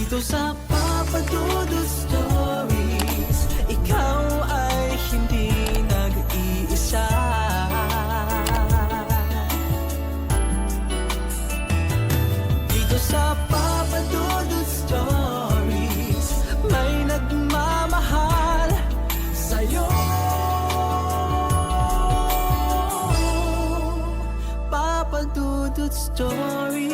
Dito sa Papa Dudut Stories, ikaw ay hindi nag-iisa. Dito sa Papa Dudut Stories, may nagmamahal sa'yo. Papa Dudut Stories,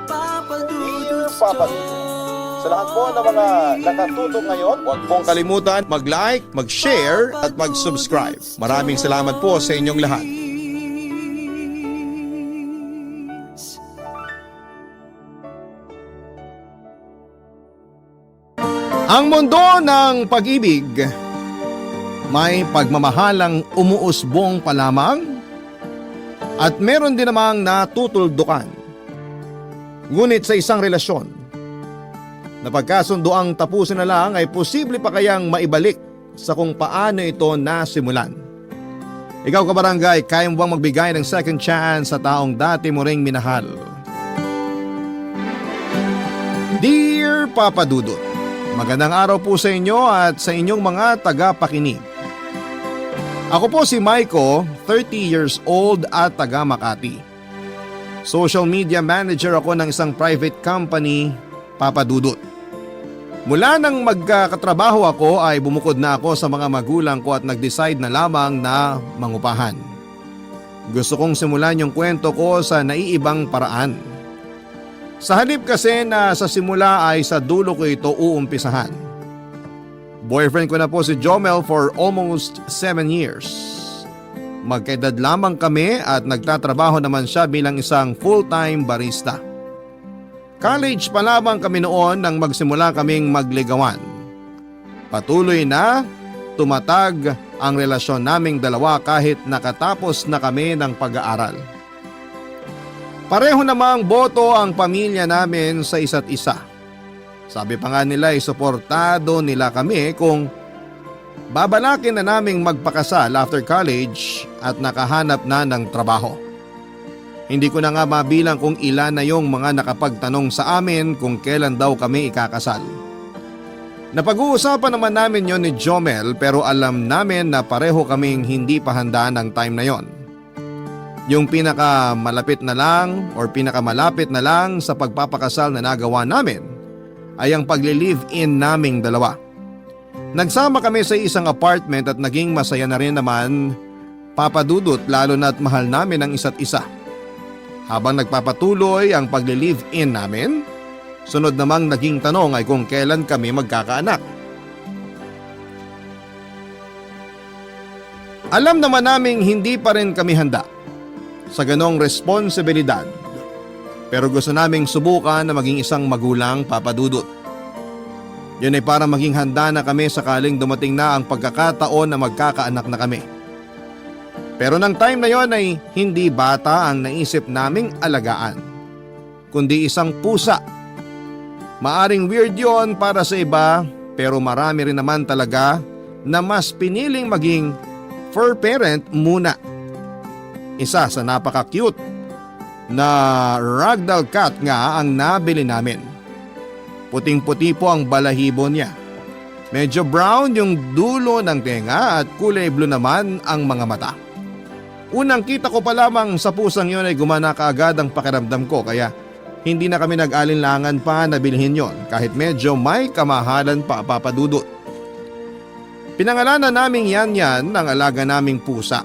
Papa Dudut Papa Dudut. Sa lahat po ng mga nakatutok ngayon, huwag pong kalimutan mag-like, mag-share at mag-subscribe. Maraming salamat po sa inyong lahat. Ang mundo ng pag-ibig, may pagmamahalang umuusbong pa lamang at meron din namang natutuldukan. Ngunit sa isang relasyon, na pagkasunduang tapusin na lang ay posible pa kayang maibalik sa kung paano ito nasimulan. Ikaw kabarangay, kaya mo bang magbigay ng second chance sa taong dati mo ring minahal? Dear Papa Dudut, magandang araw po sa inyo at sa inyong mga tagapakinig. Ako po si Maiko, 30 years old at taga Makati. Social media manager ako ng isang private company, Papa Dudut. Mula nang magkakatrabaho ako ay bumukod na ako sa mga magulang ko at nag-decide na lamang na mangupahan. Gusto kong simulan yung kwento ko sa naiibang paraan. Sa halip kasi na sa simula ay sa dulo ko ito uumpisahan. Boyfriend ko na po si Jomel for almost 7 years. Magkaedad lamang kami at nagtatrabaho naman siya bilang isang full-time barista. College pa lamang kami noon nang magsimula kaming magligawan. Patuloy na tumatag ang relasyon naming dalawa kahit nakatapos na kami ng pag-aaral. Pareho namang boto ang pamilya namin sa isa't isa. Sabi pa nga nila ay suportado nila kami kung babalakin na naming magpakasal after college at nakahanap na ng trabaho. Hindi ko na nga mabilang kung ilan na yung mga nakapagtanong sa amin kung kailan daw kami ikakasal. Napag-uusapan naman namin yon ni Jomel pero alam namin na pareho kaming hindi pa handa ng time na yon. Yung pinakamalapit na lang sa pagpapakasal na nagawa namin ay ang pagli-live-in naming dalawa. Nagsama kami sa isang apartment at naging masaya na rin naman, Papa Dudut, lalo na't mahal namin ang isa't isa. Habang nagpapatuloy ang pagli-live-in namin, sunod namang naging tanong ay kung kailan kami magkakaanak. Alam naman naming hindi pa rin kami handa sa ganong responsibilidad. Pero gusto naming subukan na maging isang magulang, Papa Dudut. Yun ay para maging handa na kami sakaling dumating na ang pagkakataon na magkakaanak na kami. Pero nang time na yon ay hindi bata ang naisip naming alagaan, kundi isang pusa. Maaring weird yon para sa iba pero marami rin naman talaga na mas piniling maging fur parent muna. Isa sa napaka-cute na ragdoll cat nga ang nabili namin. Puting-puti po ang balahibo niya. Medyo brown yung dulo ng tenga at kulay blue naman ang mga mata. Unang kita ko pa lamang sa pusang yon ay gumana kaagad ang pakiramdam ko kaya hindi na kami nag-alinlangan pa na bilhin yon kahit medyo may kamahalan pa, Papa Dudut. Pinangalanan naming yan ng alaga naming pusa.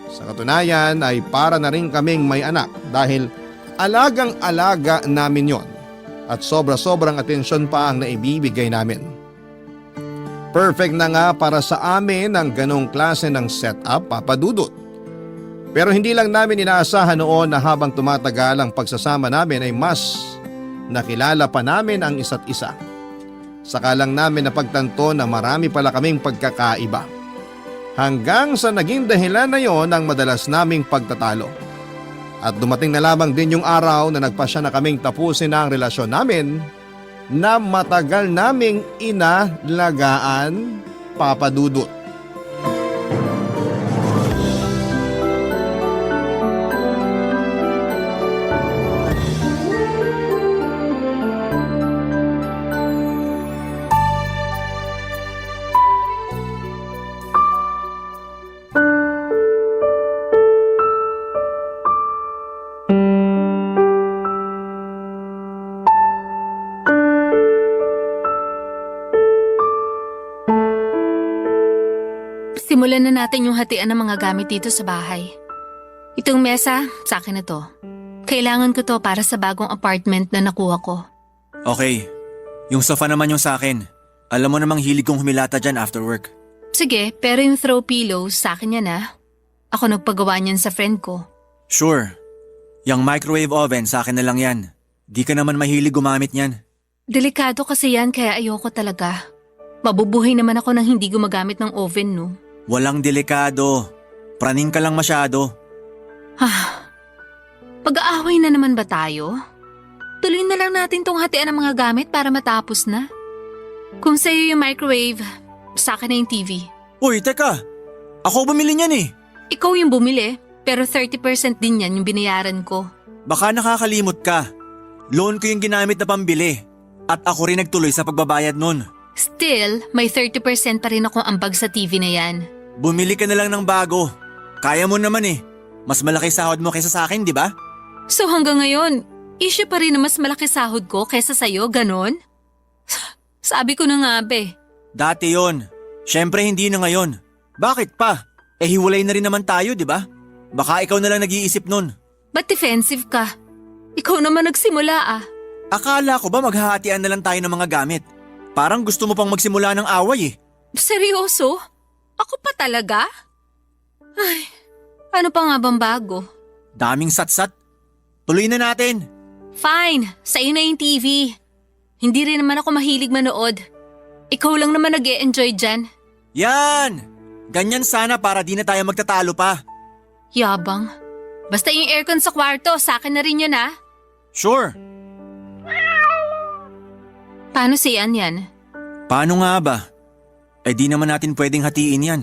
Sa katunayan ay para na rin kaming may anak dahil alagang-alaga namin yon at sobra-sobrang atensyon pa ang naibibigay namin. Perfect na nga para sa amin ang ganong klase ng setup, Papa Dudut. Pero hindi lang namin inaasahan noon na habang tumatagal ang pagsasama namin ay mas nakilala pa namin ang isa't isa. Saka lang namin napagtanto na marami pala kaming pagkakaiba. Hanggang sa naging dahilan na yon ang madalas naming pagtatalo. At dumating na lamang din yung araw na nagpasya na kaming tapusin na ang relasyon namin na matagal naming inalagaan, Papa Dudut. Simulan na natin yung hatian ng mga gamit dito sa bahay. Itong mesa, sa akin na to. Kailangan ko to para sa bagong apartment na nakuha ko. Okay, yung sofa naman yung sa akin. Alam mo namang hilig kong humilata dyan after work. Sige, pero yung throw pillows, sa akin yan ah. Ako nagpagawa niyan sa friend ko. Sure, yung microwave oven sa akin na lang yan. Di ka naman mahilig gumamit niyan. Delikado kasi yan kaya ayoko talaga. Mabubuhay naman ako nang hindi gumagamit ng oven, no? Walang delikado. Praning ka lang masyado. Pag-aaway na naman ba tayo? Tuloy na lang natin tong hatian ng mga gamit para matapos na. Kung sa'yo yung microwave, sa akin na yung TV. Uy, teka. Ako bumili niyan eh. Ikaw yung bumili, pero 30% din yan yung binayaran ko. Baka nakakalimot ka. Loan ko yung ginamit na pambili. At ako rin nagtuloy sa pagbabayad nun. Still, may 30% pa rin akong ambag sa TV na yan. Bumili ka na lang ng bago. Kaya mo naman eh. Mas malaki sahod mo kaysa sa akin, di ba? So hanggang ngayon, issue pa rin na mas malaki sahod ko kaysa sa'yo, ganon? Sabi ko na nga be. Dati yon. Siyempre hindi na ngayon. Bakit pa? Eh hiwalay na rin naman tayo, di ba? Baka ikaw na lang nag-iisip nun. Ba't defensive ka? Ikaw naman nagsimula ah. Akala ko ba maghahatian na lang tayo ng mga gamit? Parang gusto mo pang magsimula ng away eh. Seryoso? Ako pa talaga? Ay, ano pa nga bang bago? Daming satsat. Tuloy na natin. Fine, sa'yo na yung TV. Hindi rin naman ako mahilig manood. Ikaw lang naman nag-e-enjoy dyan. Yan! Ganyan sana para di na tayo magtatalo pa. Yabang. Basta yung aircon sa kwarto, sa akin na rin yun ah. Sure. Paano si Ian yan? Paano nga ba? Eh di naman natin pwedeng hatiin yan.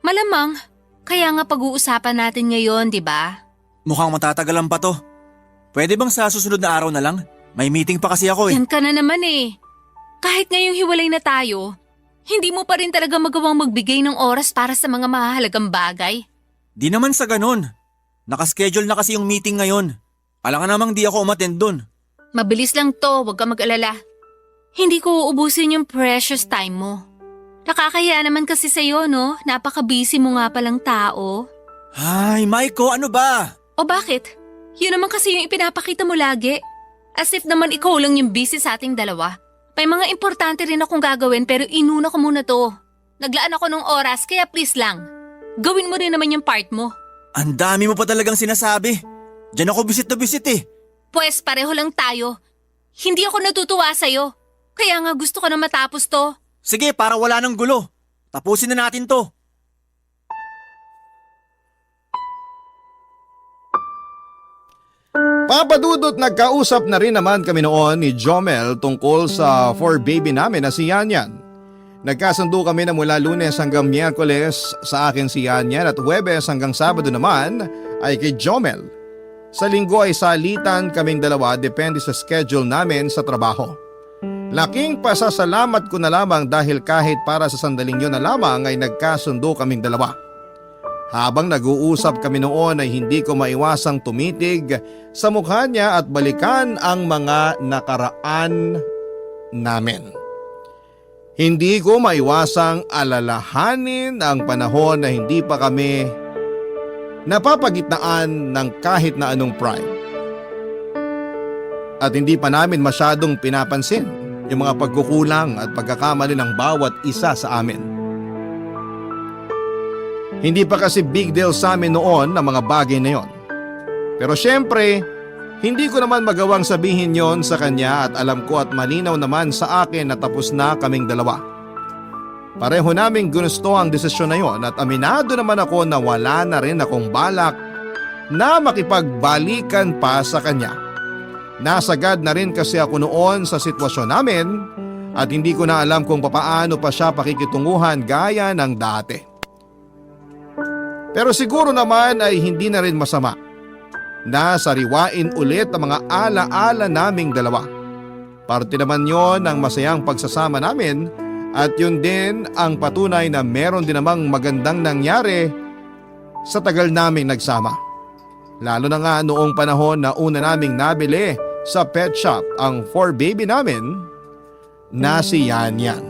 Malamang. Kaya nga pag-uusapan natin ngayon, di ba? Mukhang matatagalan pa to. Pwede bang sa susunod na araw na lang? May meeting pa kasi ako eh. Yan ka na naman eh. Kahit ngayong hiwalay na tayo, hindi mo pa rin talaga magawang magbigay ng oras para sa mga mahalagang bagay. Di naman sa ganun. Nakaschedule na kasi yung meeting ngayon. Alam ka namang di ako umattend dun. Mabilis lang to, huwag ka mag-alala. Hindi ko uubusin yung precious time mo. Nakakaya naman kasi sa'yo, no? Napaka-busy mo nga palang tao. Ay, Maiko, ano ba? O bakit? Yun naman kasi yung ipinapakita mo lagi. As if naman ikaw lang yung busy sa ating dalawa. May mga importante rin akong gagawin pero inuna ko muna to. Naglaan ako ng oras kaya please lang. Gawin mo rin naman yung part mo. Ang dami mo pa talagang sinasabi. Diyan ako bisit na bisit eh. Pwes pareho lang tayo. Hindi ako natutuwa sa'yo. Kaya nga gusto ko na matapos to. Sige, para wala ng gulo. Tapusin na natin to. Papadudot, nagkausap na rin naman kami noon ni Jomel tungkol sa for baby namin na si Yanyan. Nagkasundo kami na mula Lunes hanggang Miyerkules sa akin si Yanyan at Huwebes hanggang Sabado naman ay kay Jomel. Sa Linggo ay salitan kaming dalawa depende sa schedule namin sa trabaho. Laking pasasalamat ko na lamang dahil kahit para sa sandaling yun na lamang ay nagkasundo kaming dalawa. Habang nag-uusap kami noon ay hindi ko maiwasang tumitig sa mukha niya at balikan ang mga nakaraan namin. Hindi ko maiwasang alalahanin ang panahon na hindi pa kami napapagitnaan ng kahit na anong pride. At hindi pa namin masyadong pinapansin yung mga pagkukulang at pagkakamali ng bawat isa sa amin. Hindi pa kasi big deal sa amin noon ang mga bagay na yon. Pero syempre, hindi ko naman magawang sabihin yon sa kanya at alam ko at malinaw naman sa akin na tapos na kaming dalawa. Pareho naming gusto ang desisyon na yon at aminado naman ako na wala na rin akong balak na makipagbalikan pa sa kanya. Nasagad na rin kasi ako noon sa sitwasyon namin at hindi ko na alam kung papaano pa siya pakikitunguhan gaya ng dati. Pero siguro naman ay hindi na rin masama na sariwain ulit ang mga alaala naming dalawa. Parte naman yon ng masayang pagsasama namin at yun din ang patunay na meron din namang magandang nangyari sa tagal naming nagsama. Lalo na nga noong panahon na una naming nabili sa pet shop ang for baby namin na si Yanyan.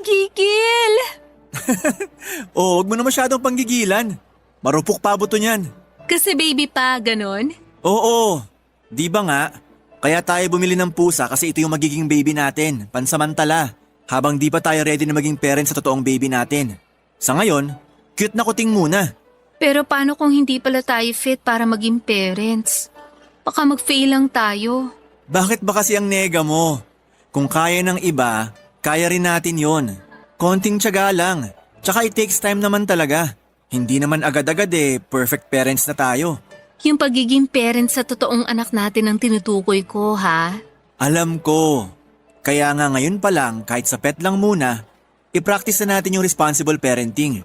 Gigil! Oh, huwag mo na masyadong panggigilan. Marupok pa buto niyan. Kasi baby pa, ganon? Oo, di ba nga? Kaya tayo bumili ng pusa kasi ito yung magiging baby natin, pansamantala. Habang di pa tayo ready na maging parents sa totoong baby natin. Sa ngayon, cute na kuting muna. Pero paano kung hindi pala tayo fit para maging parents? Baka mag-fail lang tayo. Bakit ba kasi ang nega mo? Kung kaya ng iba, kaya rin natin yon. Konting tiyaga lang. Tsaka it takes time naman talaga. Hindi naman agad-agad perfect parents na tayo. Yung pagiging parents sa totoong anak natin ang tinutukoy ko, ha? Alam ko. Kaya nga ngayon pa lang, kahit sa pet lang muna, i-practice na natin yung responsible parenting.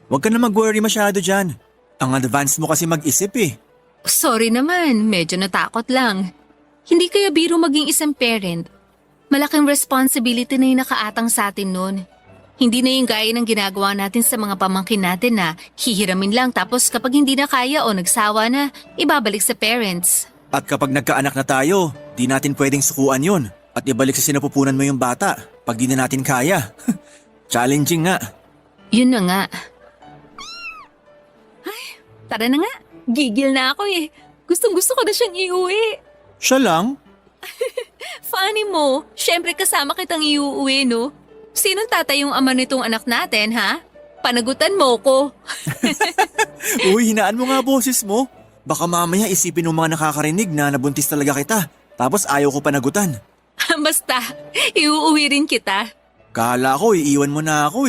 Huwag ka na mag-worry masyado dyan. Ang advance mo kasi mag-isip Sorry naman, medyo natakot lang. Hindi kaya biro maging isang parent. Malaking responsibility na yung nakaatang sa atin nun. Hindi na yung gaya ng ginagawa natin sa mga pamangkin natin na hihiramin lang tapos kapag hindi na kaya o nagsawa na, ibabalik sa parents. At kapag nagkaanak na tayo, di natin pwedeng sukuan yun at ibalik sa sinapupunan mo yung bata pag di na natin kaya. Challenging nga. Yun na nga. Ay, tara na nga. Gigil na ako Gustong gusto ko na siyang iuwi. Siya lang? Funny mo, syempre kasama kitang iuwi, no? Sinong tatay yung ama nitong anak natin, ha? Panagutan mo ko. Uy, hinaan mo nga boses mo. Baka mamaya isipin ng mga nakakarinig na nabuntis talaga kita. Tapos ayaw ko panagutan. Basta, iuuwi rin kita. Kala ko iiwan mo na ako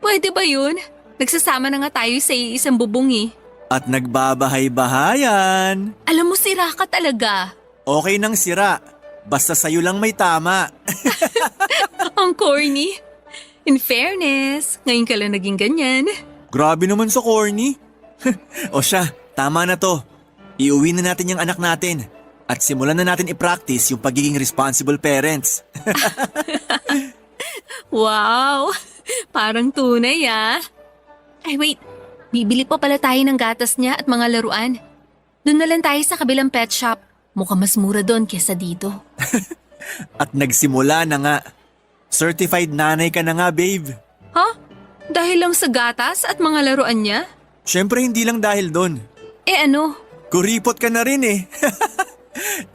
Pwede ba yun? Nagsasama na nga tayo sa isang bubong At nagbabahay-bahayan. Alam mo, sira ka talaga. Okay nang sira. Basta sa'yo lang may tama. Ang corny. In fairness, ngayon ka lang naging ganyan. Grabe naman sa corny. O siya, tama na to. Iuwi na natin yung anak natin. At simulan na natin i-practice yung pagiging responsible parents. Wow, parang tunay Ay wait, bibili pa pala tayo ng gatas niya at mga laruan. Doon na lang tayo sa kabilang pet shop. Mukhang mas mura doon kesa dito. At nagsimula na nga. Certified nanay ka na nga, babe. Ha? Dahil lang sa gatas at mga laruan niya? Siyempre hindi lang dahil doon. Ano? Kuripot ka na rin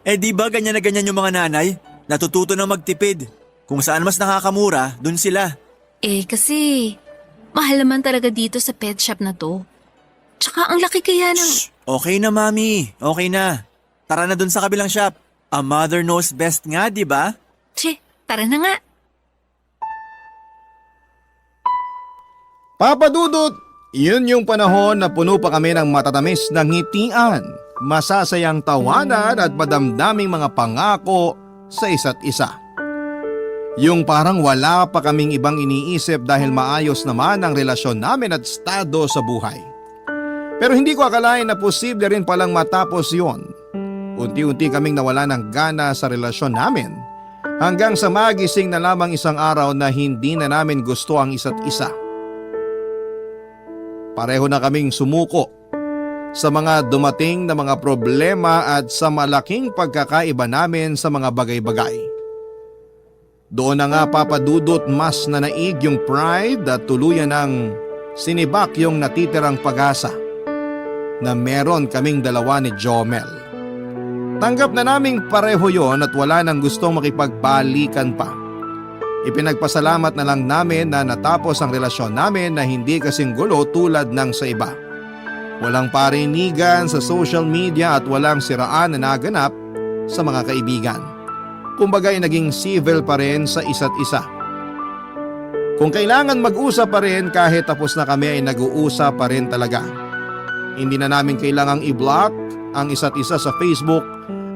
di ba ganyan na ganyan yung mga nanay? Natututo na magtipid. Kung saan mas nakakamura, dun sila. Kasi mahal naman talaga dito sa pet shop na to. Tsaka ang laki kaya ng... Shh! Okay na, mami. Okay na. Tara na dun sa kabilang shop. A mother knows best nga, di ba? Tara na nga. Papa Dudut, yun yung panahon na puno pa kami ng matatamis na ngitian, masasayang tawanan at madamdaming mga pangako sa isa't isa. Yung parang wala pa kaming ibang iniisip dahil maayos naman ang relasyon namin at estado sa buhay. Pero hindi ko akalain na posible rin palang matapos yon. Unti-unti kaming nawala ng gana sa relasyon namin hanggang sa magising na lamang isang araw na hindi na namin gusto ang isa't isa. Pareho na kaming sumuko sa mga dumating na mga problema at sa malaking pagkakaiba namin sa mga bagay-bagay. Doon na nga, Papa Dudut, mas nanaig yung pride at tuluyan ng sinibak yung natitirang pag-asa na meron kaming dalawa ni Jomel. Tanggap na naming pareho yon at wala nang gustong makipagbalikan pa. Ipinagpasalamat na lang namin na natapos ang relasyon namin na hindi kasing gulo tulad ng sa iba. Walang parinigan sa social media at walang siraan na naganap sa mga kaibigan. Kumbaga ay naging civil pa rin sa isa't isa. Kung kailangan mag-usap pa rin kahit tapos na kami ay nag-uusap pa rin talaga. Hindi na namin kailangang i-block ang isa't isa sa Facebook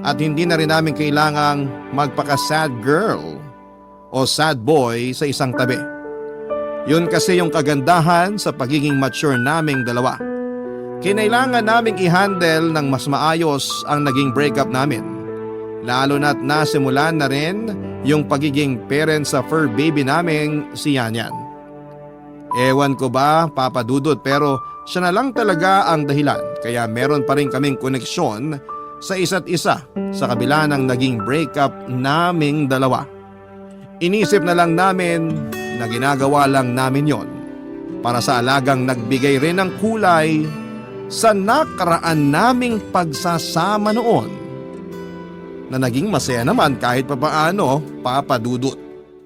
at hindi na rin namin kailangang magpaka-sad girl o sad boy sa isang tabi. Yun kasi yung kagandahan sa pagiging mature naming dalawa. Kinailangan naming i-handle ng mas maayos ang naging breakup namin. Lalo na't nasimulan na rin yung pagiging parent sa fur baby naming si Yanyan. Ewan ko ba, Papa Dudut, pero siya na lang talaga ang dahilan kaya meron pa rin kaming koneksyon sa isa't isa sa kabila ng naging breakup naming dalawa. Inisip na lang namin na ginagawa lang namin yon para sa alagang nagbigay rin ng kulay sa nakaraan naming pagsasama noon na naging masaya naman kahit papaano, Papa Dudut.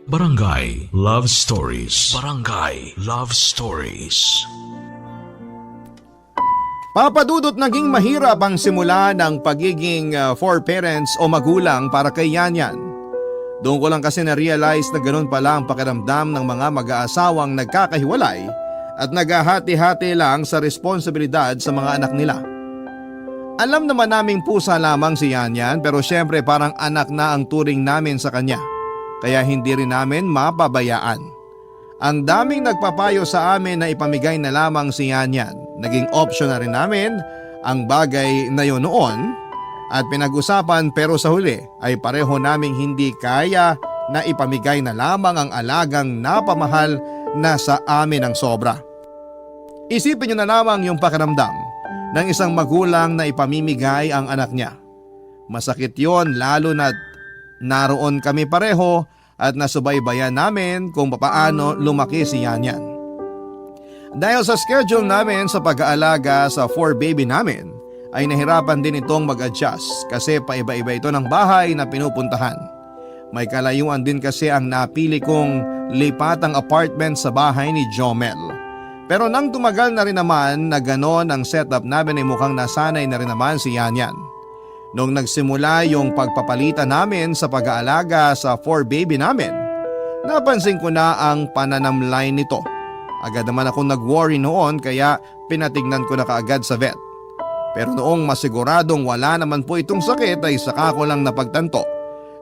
Barangay Love Stories. Barangay Love Stories. Papa Dudut, naging mahirap ang simula ng pagiging for parents o magulang para kay Yanyan. Doon ko lang kasi na-realize na ganun pala ang pakiramdam ng mga mag-aasawang nagkakahiwalay at naghahati-hati lang sa responsibilidad sa mga anak nila. Alam naman naming pusa lamang si Yanyan pero syempre parang anak na ang turing namin sa kanya. Kaya hindi rin namin mapabayaan. Ang daming nagpapayo sa amin na ipamigay na lamang si Yanyan. Naging option na rin namin ang bagay na yun noon at pinag-usapan pero sa huli ay pareho naming hindi kaya na ipamigay na lamang ang alagang napamahal na sa amin ng sobra. Isipin nyo na lamang yung pakiramdam ng isang magulang na ipamimigay ang anak niya. Masakit yon lalo na't naroon kami pareho at nasubaybayan namin kung papaano lumaki si Yanyan. Dahil sa schedule namin sa pag-aalaga sa 4 baby namin, ay nahirapan din itong mag-adjust kasi paiba-iba ito ng bahay na pinupuntahan. May kalayuan din kasi ang napili kong lipatang apartment sa bahay ni Jomel. Pero nang tumagal na rin naman na ganon ang setup namin ay mukhang nasanay na rin naman si Yanyan. Noong nagsimula yung pagpapalitan namin sa pag-aalaga sa 4 baby namin, napansin ko na ang pananamlay nito. Agad naman akong nag-worry noon kaya pinatignan ko na kaagad sa vet. Pero noong masiguradong wala naman po itong sakit ay saka ko lang napagtanto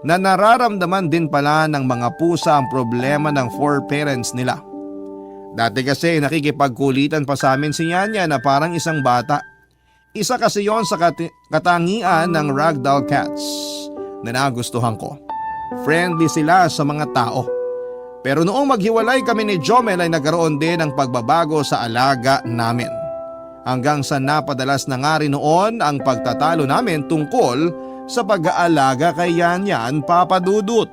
na nararamdaman din pala ng mga pusa ang problema ng 4 parents nila. Dati kasi nakikipagkulitan pa sa amin si Yanya na parang isang bata. Isa kasi yon sa katangian ng ragdoll cats na nagustuhan ko. Friendly sila sa mga tao. Pero noong maghiwalay kami ni Jomel ay nagkaroon din ng pagbabago sa alaga namin. Hanggang sa napadalas na nga rin noon ang pagtatalo namin tungkol sa pag-aalaga kay Yanyan, Papa Dudut.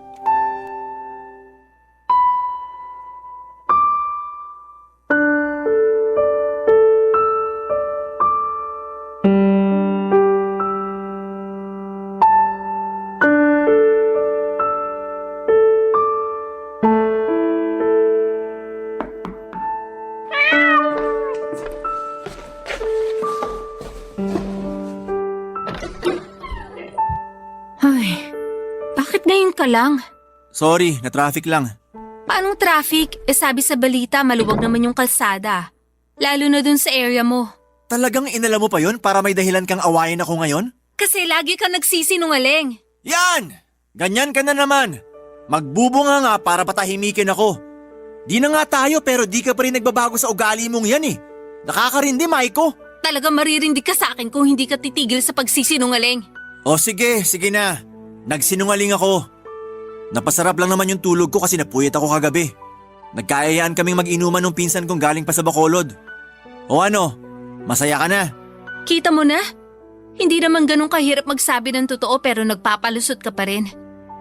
Ka lang. Sorry, na-traffic lang. Paanong traffic? Sabi sa balita maluwag naman yung kalsada. Lalo na dun sa area mo. Talagang inala mo pa yon para may dahilan kang awayin ako ngayon? Kasi lagi ka nagsisinungaling. Yan! Ganyan ka na naman. Magbubunga nga para patahimikin ako. Di na nga tayo pero di ka pa rin nagbabago sa ugali mong yan eh. Nakakarindi, Maiko. Talaga maririndig ka sa akin kung hindi ka titigil sa pagsisinungaling. O sige na. Nagsinungaling ako. Napasarap lang naman yung tulog ko kasi napuyat ako kagabi. Nagkaayaan kaming mag-inuman nung pinsan kong galing pa sa Bacolod. O ano, masaya ka na? Kita mo na? Hindi naman ganun kahirap magsabi ng totoo pero nagpapalusot ka pa rin.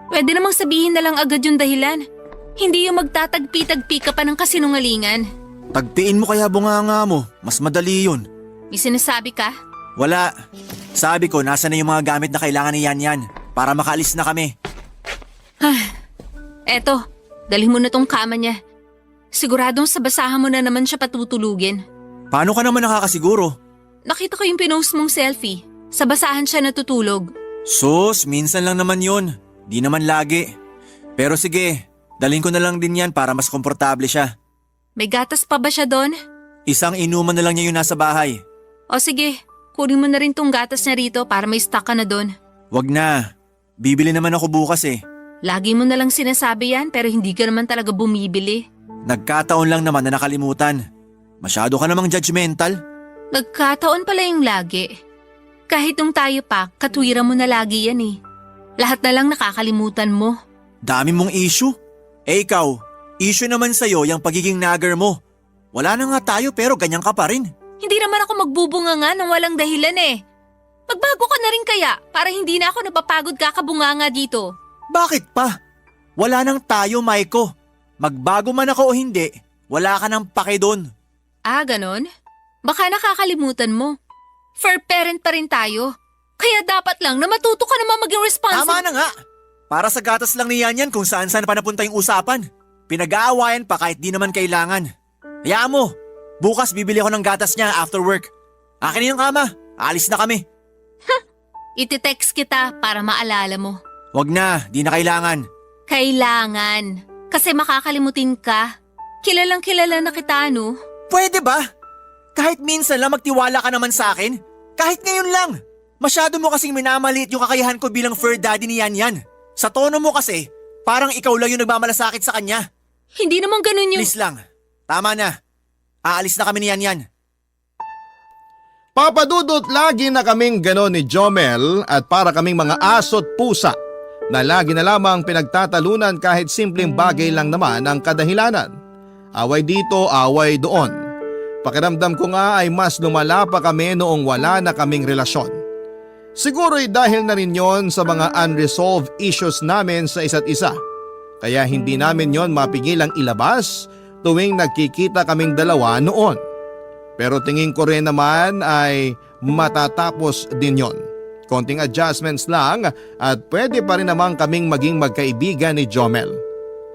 Pwede namang sabihin na lang agad yung dahilan. Hindi yung magtatagpi-tagpi ka pa ng kasinungalingan. Tagpiin mo kaya bunganga mo, mas madali yun. May sinasabi ka? Wala. Sabi ko nasa na yung mga gamit na kailangan ni Yanyan para makaalis na kami. Eto, dalhin mo na tong kama niya. Siguradong sa basahan mo na naman siya patutulugin. Paano ka naman nakakasiguro? Nakita ko yung pinost mong selfie. Sa basahan siya natutulog. Sus, minsan lang naman yun. Di naman lagi. Pero sige, dalhin ko na lang din yan para mas komportable siya. May gatas pa ba siya doon? Isang inuman na lang niya yung nasa bahay. O sige, kunin mo na rin tong gatas niya rito para may stock ka na doon. Wag na. Bibili naman ako bukas eh. Lagi mo na lang sinasabi yan pero hindi ka naman talaga bumibili. Nagkataon lang naman na nakalimutan. Masyado ka namang judgmental. Nagkataon pala yung lagi. Kahit nung tayo pa, katwiran mo na lagi yan eh. Lahat na lang nakakalimutan mo. Dami mong issue. Eh ikaw, issue naman sa'yo yung pagiging nagger mo. Wala na nga tayo pero ganyan ka pa rin. Hindi naman ako magbubunga nga ng walang dahilan eh. Magbago ka na rin kaya para hindi na ako napapagod kakabunganga dito. Bakit pa? Wala nang tayo, Maiko. Magbago man ako o hindi, wala ka nang pake doon. Ah, ganon? Baka nakakalimutan mo. Fair parent pa rin tayo. Kaya dapat lang na matuto ka naman maging responsible. Tama na nga. Para sa gatas lang ni Yan kung saan-saan pa napunta yung usapan. Pinag-aawayan pa kahit di naman kailangan. Hayaan mo, bukas bibili ako ng gatas niya after work. Akin na yung kama, aalis na kami. Iti-text kita para maalala mo. Wag na, di na kailangan. Kailangan. Kasi makakalimutin ka. Kilalang kilala na kita, no? Pwede ba? Kahit minsan lang magtiwala ka naman sa akin. Kahit ngayon lang. Masyado mo kasing minamaliit yung kakayahan ko bilang fur daddy ni Yan. Sa tono mo kasi, parang ikaw lang yung nagmamalasakit sa kanya. Hindi naman ganun yung... Please lang, tama na. Aalis na kami ni Yan. Papadudot, lagi na kaming ganon ni Jomel at para kaming mga aso't pusa na lagi na lamang pinagtatalunan kahit simpleng bagay lang naman ang kadahilanan. Away dito, away doon. Pakiramdam ko nga ay mas lumala pa kami noong wala na kaming relasyon. Siguro'y dahil na rin yon sa mga unresolved issues namin sa isa't isa. Kaya hindi namin yon mapigilang ilabas tuwing nagkikita kaming dalawa noon. Pero tingin ko rin naman ay matatapos din yon. Konting adjustments lang at pwede pa rin naman kaming maging magkaibigan ni Jomel.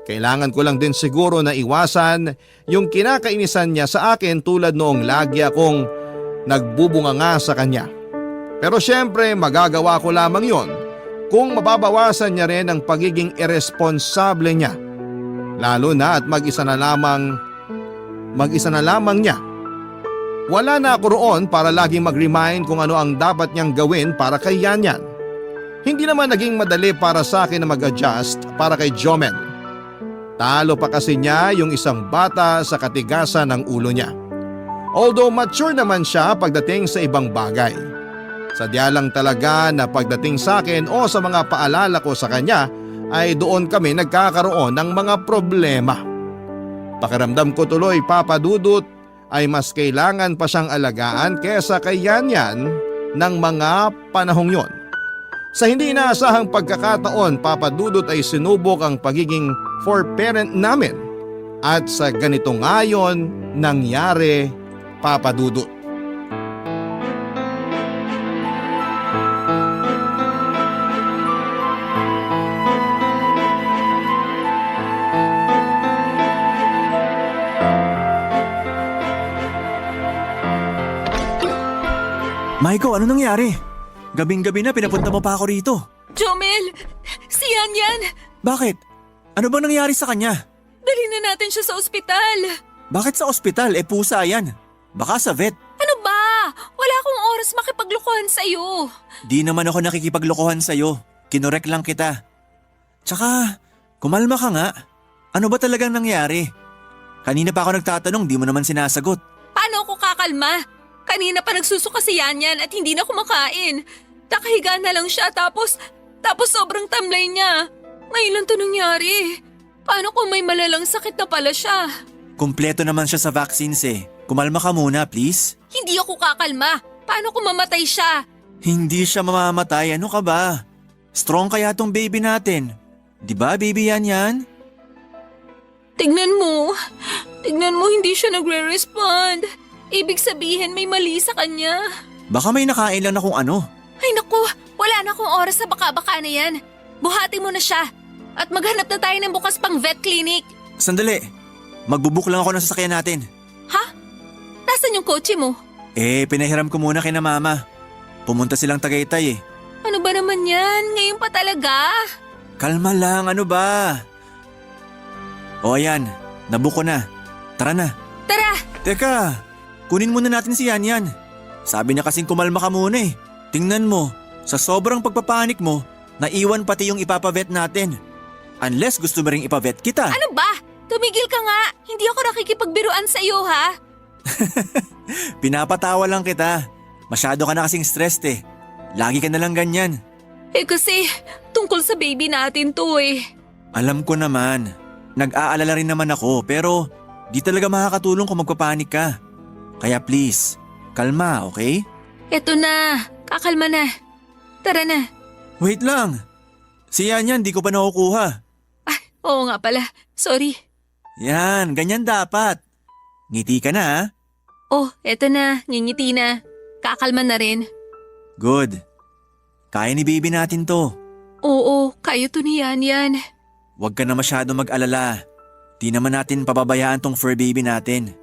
Kailangan ko lang din siguro na iwasan yung kinakainisan niya sa akin tulad noong lagi akong nagbubunga nga sa kanya. Pero syempre magagawa ko lamang yon kung mababawasan niya rin ang pagiging irresponsable niya. Lalo na at mag-isa na lamang niya. Wala na ako roon para laging mag-remind kung ano ang dapat niyang gawin para kay Yan. Hindi naman naging madali para sa akin na mag-adjust para kay Jomel. Talo pa kasi niya yung isang bata sa katigasan ng ulo niya. Although mature naman siya pagdating sa ibang bagay. Sadya lang talaga na pagdating sa akin o sa mga paalala ko sa kanya ay doon kami nagkakaroon ng mga problema. Pakiramdam ko tuloy, Papa Dudut, ay mas kailangan pa siyang alagaan kesa kay Yan ng mga panahong yon. Sa hindi inaasahang pagkakataon, Papa Dudut, ay sinubok ang pagiging for-parent namin. At sa ganito ngayon nangyari, Papa Dudut. Maiko, ano nangyari? Gabing-gabi na pinapunta mo pa ako rito. Jomel! Si Yan! Bakit? Ano bang nangyari sa kanya? Dali na natin siya sa ospital. Bakit sa ospital? Pusa yan. Baka sa vet. Ano ba? Wala akong oras makipaglokohan sa'yo. Di naman ako nakikipaglokohan sa'yo. Kinorek lang kita. Tsaka, kumalma ka nga. Ano ba talagang nangyari? Kanina pa ako nagtatanong, di mo naman sinasagot. Paano ako kakalma? Kanina pa nagsusuka si Yan at hindi na kumakain. Nakahiga na lang siya tapos sobrang tamlay niya. Ngayon lang to nangyari. Paano kung may malalang sakit na pala siya? Kumpleto naman siya sa vaccines eh. Kumalma ka muna, please. Hindi ako kakalma. Paano kung mamatay siya? Hindi siya mamamatay. Ano ka ba? Strong kaya tong baby natin. Di ba, baby Yan? Tignan mo hindi siya nagre-respond. Ibig sabihin may mali sa kanya. Baka may nakain lang na kung ano. Ay naku, wala na akong oras sa baka-baka na yan. Buhati mo na siya. At maghanap na tayo ng bukas pang vet clinic. Sandali. Magbubuk lang ako ng sasakyan natin. Ha? Nasaan yung kotse mo? Pinahiram ko muna kina mama. Pumunta silang Tagaytay eh. Ano ba naman yan? Ngayon pa talaga? Kalma lang, ano ba? O ayan, nabook ko na. Tara na. Tara! Teka, kunin muna natin si Yan. Sabi niya kasing kumalma ka muna eh. Tingnan mo, sa sobrang pagpapanik mo, naiwan pati yung ipapavet natin. Unless gusto mo ring ipavet kita. Ano ba? Tumigil ka nga. Hindi ako nakikipagbiruan sa iyo, ha? Pinapatawa lang kita. Masyado ka na kasing stressed eh. Lagi ka na lang ganyan. Kasi tungkol sa baby natin to eh. Alam ko naman. Nag-aalala rin naman ako pero di talaga makakatulong kung magpapanik ka. Kaya please, kalma, okay? Eto na. Kakalma na. Tara na. Wait lang. Si Yan, di ko pa nakukuha. Oo nga pala. Sorry. Yan, ganyan dapat. Ngiti ka na ha? Oh, eto na. Ngingiti na. Kakalma na rin. Good. Kaya ni baby natin to. Oo, kaya to ni Yan. Huwag ka na masyado mag-alala. Di naman natin pababayaan tong fur baby natin.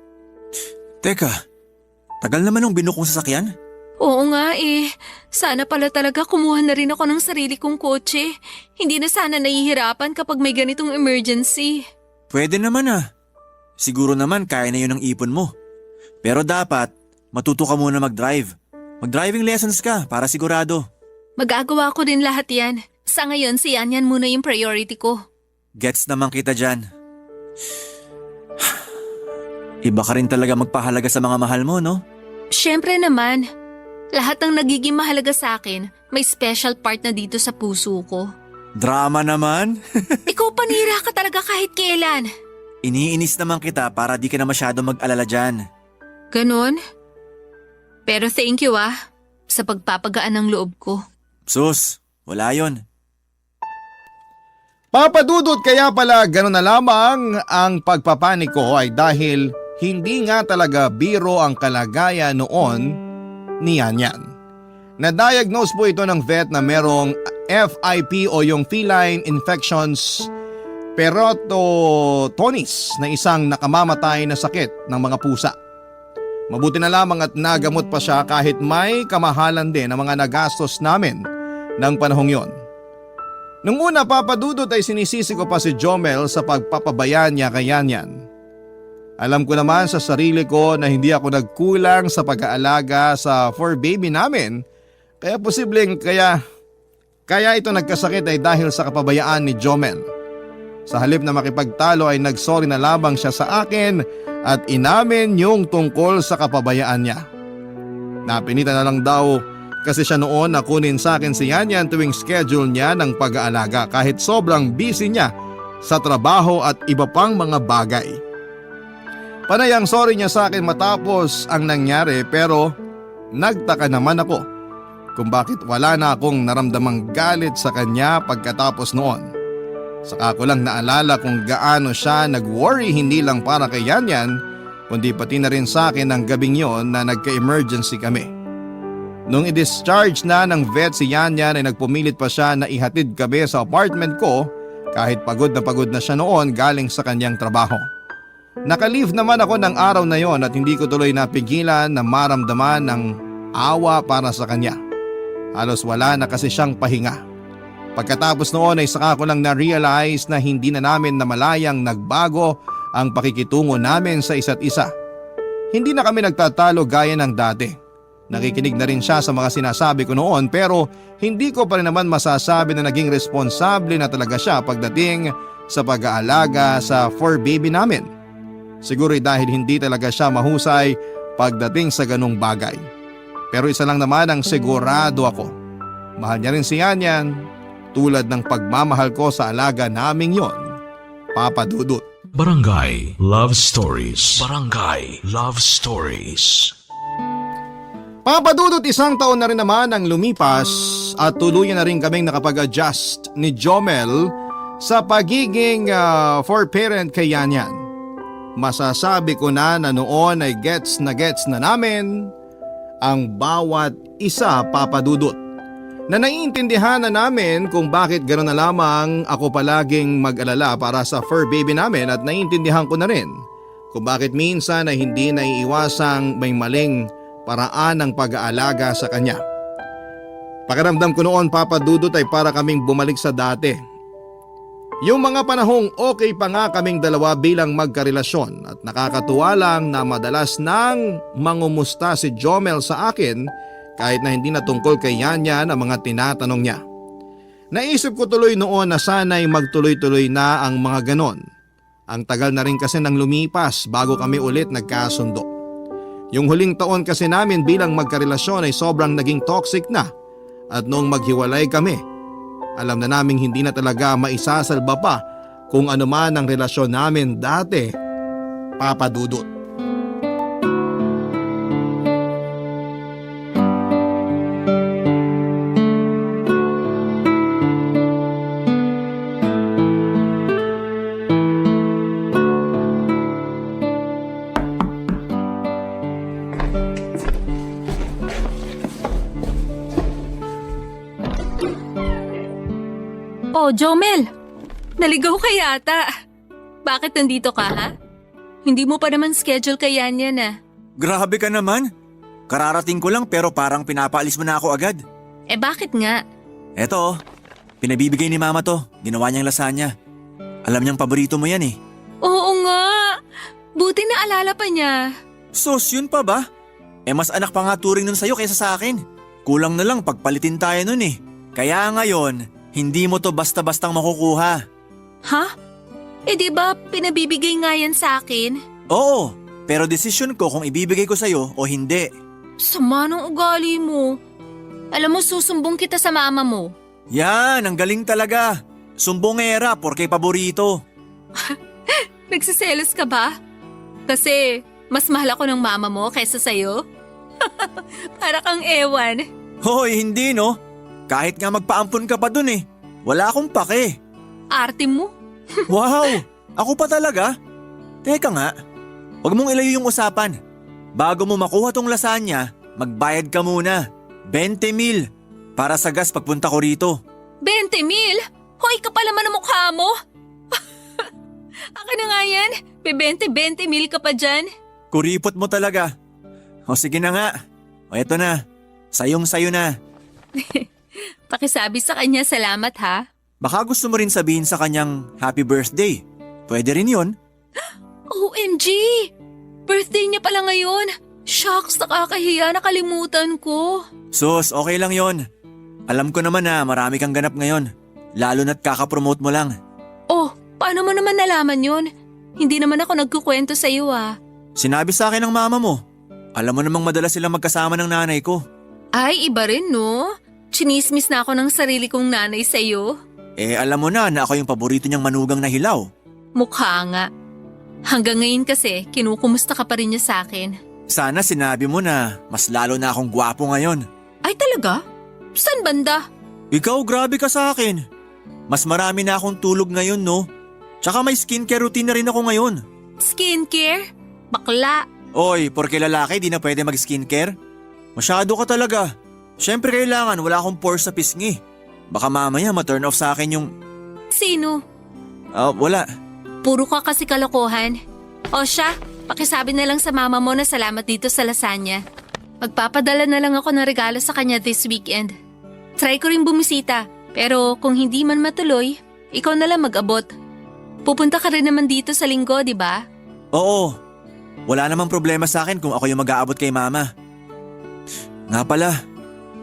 Teka, tagal naman nung binukong sasakyan? Oo nga eh. Sana pala talaga kumuha na rin ako ng sarili kong kotse. Hindi na sana nahihirapan kapag may ganitong emergency. Pwede naman ah. Siguro naman kaya na yun ang ipon mo. Pero dapat, matuto ka muna mag-drive. Mag-driving lessons ka para sigurado. Magagawa ko din lahat yan. Sa ngayon, si Yan muna yung priority ko. Gets naman kita dyan. Iba ka rin talaga magpahalaga sa mga mahal mo, no? Siyempre naman. Lahat ng nagiging mahalaga sa akin, may special part na dito sa puso ko. Drama naman. Ikaw panira ka talaga kahit kailan. Iniinis naman kita para di ka na masyado mag-alala dyan. Ganon? Pero thank you sa pagpapagaan ng loob ko. Sus, wala yon. Papadudot, kaya pala gano'n na lamang ang pagpapanik ko ay dahil hindi nga talaga biro ang kalagayan noon ni Yan. Na-diagnose po ito ng vet na merong FIP o yung Feline Infections Periotonis na isang nakamamatay na sakit ng mga pusa. Mabuti na lamang at nagamot pa siya kahit may kamahalan din ang mga nagastos namin ng panahong yon. Nung una, papadudot, ay sinisisi ko pa si Jomel sa pagpapabayaan niya kay Yan. Alam ko naman sa sarili ko na hindi ako nagkulang sa pag-aalaga sa fur baby namin, kaya posibleng kaya ito nagkasakit ay dahil sa kapabayaan ni Jomel. Sa halip na makipagtalo ay nagsorry na lamang siya sa akin at inamin yung tungkol sa kapabayaan niya. Napinitan na lang daw kasi siya noon na kunin sa akin si Yan tuwing schedule niya ng pag-aalaga kahit sobrang busy niya sa trabaho at iba pang mga bagay. Panay ang sorry niya sa akin matapos ang nangyari, pero nagtaka naman ako kung bakit wala na akong naramdamang galit sa kanya pagkatapos noon. Saka ko lang naalala kung gaano siya nag-worry hindi lang para kay Yan kundi pati na rin sa akin ng gabing yon na nagka-emergency kami. Nung i-discharge na ng vet si Yan ay nagpumilit pa siya na ihatid kami sa apartment ko kahit pagod na siya noon galing sa kanyang trabaho. Naka-leave naman ako ng araw na yon at hindi ko tuloy napigilan na maramdaman ng awa para sa kanya. Halos wala na kasi siyang pahinga. Pagkatapos noon ay saka ko lang na-realize na hindi na namin namalayang nagbago ang pakikitungo namin sa isa't isa. Hindi na kami nagtatalo gaya ng dati. Nakikinig na rin siya sa mga sinasabi ko noon, pero hindi ko pa rin naman masasabi na naging responsable na talaga siya pagdating sa pag-aalaga sa fur baby namin. Siguro'y dahil hindi talaga siya mahusay pagdating sa ganung bagay. Pero isa lang naman ang sigurado ako. Mahal niya rin si Yan tulad ng pagmamahal ko sa alaga naming yon, Papa Dudut. Barangay Love Stories. Barangay Love Stories. Papadudot, isang taon na rin naman ang lumipas at tuluyan na rin kaming nakapag-adjust ni Jomel sa pagiging for-parent kay Yan. Masasabi ko na noon ay gets na namin ang bawat isa, Papadudot. Na naiintindihan na namin kung bakit gano'n na lamang ako palaging mag-alala para sa fur baby namin at naiintindihan ko na rin kung bakit minsan ay hindi naiiwasang may maling paraan ng pag-aalaga sa kanya. Pakiramdam ko noon, Papadudot, ay para kaming bumalik sa dati. Yung mga panahong okay pa nga kaming dalawa bilang magkarelasyon at nakakatuwa lang na madalas nang mangumusta si Jomel sa akin kahit na hindi na tungkol kay Yan ang mga tinatanong niya. Naisip ko tuloy noon na sana'y magtuloy-tuloy na ang mga ganon. Ang tagal na rin kasi nang lumipas bago kami ulit nagkasundo. Yung huling taon kasi namin bilang magkarelasyon ay sobrang naging toxic na at noong maghiwalay kami, alam na naming hindi na talaga maisasalba pa kung ano man ang relasyon namin dati, Papadudot. Oh, Jomel! Naligaw ka yata. Bakit nandito ka, ha? Hindi mo pa naman schedule kay Yan ah. Grabe ka naman. Kararating ko lang pero parang pinapaalis mo na ako agad. Eh bakit nga? Eto, pinabibigay ni mama to. Ginawa niyang lasagna. Alam niyang paborito mo yan eh. Oo nga! Buti na alala pa niya. Sus, yun pa ba? Eh mas anak pa nga turing nun sa'yo kaysa sa akin. Kulang na lang pagpalitin tayo nun eh. Kaya ngayon, hindi mo to basta-bastang makukuha. Ha? Eh di ba pinabibigay nga yan sa akin? Oo, pero desisyon ko kung ibibigay ko sa'yo o hindi. Sama ng ugali mo. Alam mo, susumbong kita sa mama mo. Yan, ang galing talaga. Sumbongera porke paborito. Nagsiselos ka ba? Kasi mas mahal ako ng mama mo kaysa sa'yo? Para kang ewan. Hoy, hindi no. Kahit nga magpaampon ka pa dun eh. Wala akong pake. Arte mo? Wow, ako pa talaga? Teka nga, huwag mong ilayo yung usapan. Bago mo makuha tong lasagna, magbayad ka muna. 20,000 para sa gas pagpunta ko rito. 20,000? Hoy, kapal naman ang mukha mo. Akin na nga yan. 20,000 ka pa dyan. Kuripot mo talaga. O sige na nga. O eto na, sayong-sayo na. Pakisabi sa kanya salamat ha. Baka gusto mo rin sabihin sa kanyang happy birthday. Pwede rin yun. OMG! Birthday niya pala ngayon. Shucks, nakakahiya, nakalimutan ko. Sus, okay lang yon. Alam ko naman na marami kang ganap ngayon. Lalo na't kakapromote mo lang. Oh, paano mo naman nalaman yun? Hindi naman ako nagkukwento sa iyo ah. Sinabi sa akin ng mama mo. Alam mo namang madalas silang magkasama ng nanay ko. Ay, iba rin no? Chinismis na ako ng sarili kong nanay sa iyo. Eh alam mo na ako yung paborito niyang manugang na hilaw. Mukha nga. Hanggang ngayon kasi, kinukumusta ka pa rin niya sa akin. Sana sinabi mo na mas lalo na akong gwapo ngayon. Ay talaga? Saan banda? Ikaw grabe ka sa akin. Mas marami na akong tulog ngayon no. Tsaka may skincare routine na rin ako ngayon. Skincare? Bakla. Oy, porke lalaki di na pwede mag-skincare? Masyado ka talaga. Siyempre kailangan wala akong pores sa pisngi. Baka mamaya ma-turn off sa akin yung… Sino? Wala. Puro ka kasi kalokohan. O siya, pakisabi na lang sa mama mo na salamat dito sa lasagna. Magpapadala na lang ako ng regalo sa kanya this weekend. Try ko rin bumisita, pero kung hindi man matuloy, ikaw na lang mag-abot. Pupunta ka rin naman dito sa linggo, di ba? Oo. Wala namang problema sa akin kung ako yung mag-aabot kay mama. Nga pala,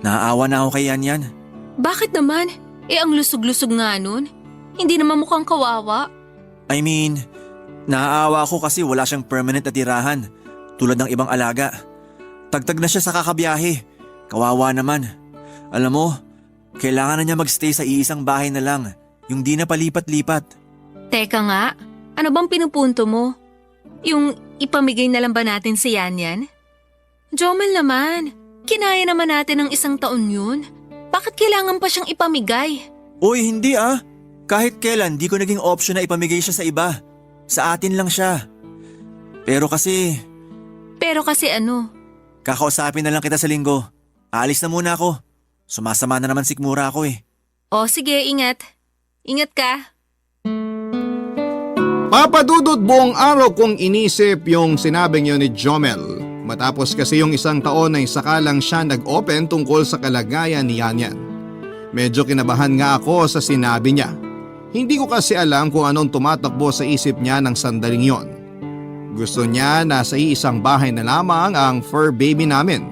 naaawa na ako kay Yan. Bakit naman? Eh ang lusog-lusog nga nun. Hindi naman mukhang kawawa. I mean, naaawa ako kasi wala siyang permanent na tirahan tulad ng ibang alaga. Tagtag na siya sa kakabiyahe. Kawawa naman. Alam mo, kailangan na niya magstay sa iisang bahay na lang, yung di na palipat-lipat. Teka nga, ano bang pinupunto mo? Yung ipamigay na lang ba natin si Yan? Jomel naman, kinaya naman natin ng 1 taon yun. Bakit kailangan pa siyang ipamigay? Uy, hindi ah. Kahit kailan di ko naging option na ipamigay siya sa iba. Sa atin lang siya. Pero kasi ano? kakausapin na lang kita sa linggo. Aalis na muna ako. Sumasama na naman sikmura ako eh. O sige, ingat. Ingat ka. Papadudot buong araw kong inisip yung sinabing yun ni Jomel. Matapos kasi yung 1 taon ay saka lang siya nag-open tungkol sa kalagayan ni Yan. Medyo kinabahan nga ako sa sinabi niya. Hindi ko kasi alam kung anong tumatakbo sa isip niya ng sandaling yon. Gusto niya na sa iisang bahay na lamang ang fur baby namin.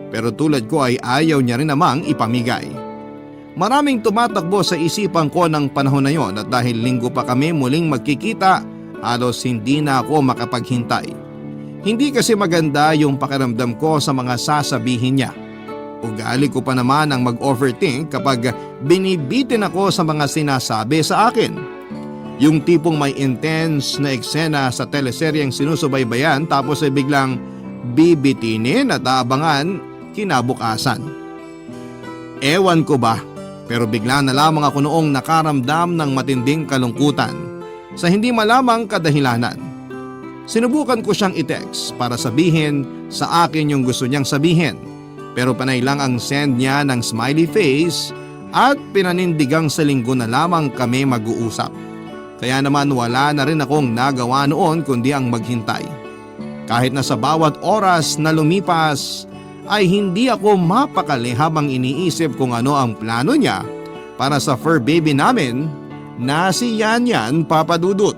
Pero tulad ko ay ayaw niya rin namang ipamigay. Maraming tumatakbo sa isipan ko ng panahon na yon at dahil linggo pa kami muling magkikita, halos hindi na ako makapaghintay. Hindi kasi maganda yung pakiramdam ko sa mga sasabihin niya. Ugali ko pa naman ang mag-overthink kapag binibitin ako sa mga sinasabi sa akin. Yung tipong may intense na eksena sa teleseryeng sinusubaybayan tapos ay biglang bibitinin at aabangan kinabukasan. Ewan ko ba, pero bigla na lamang ako noong nakaramdam ng matinding kalungkutan sa hindi malamang kadahilanan. Sinubukan ko siyang i-text para sabihin sa akin yung gusto niyang sabihin. Pero panay lang ang send niya ng smiley face at pinanindigang sa linggo na lamang kami mag-uusap. Kaya naman wala na rin akong nagawa noon kundi ang maghintay. Kahit na sa bawat oras na lumipas ay hindi ako mapakali habang iniisip kung ano ang plano niya para sa fur baby namin na si Yan Yan Papa Dudut.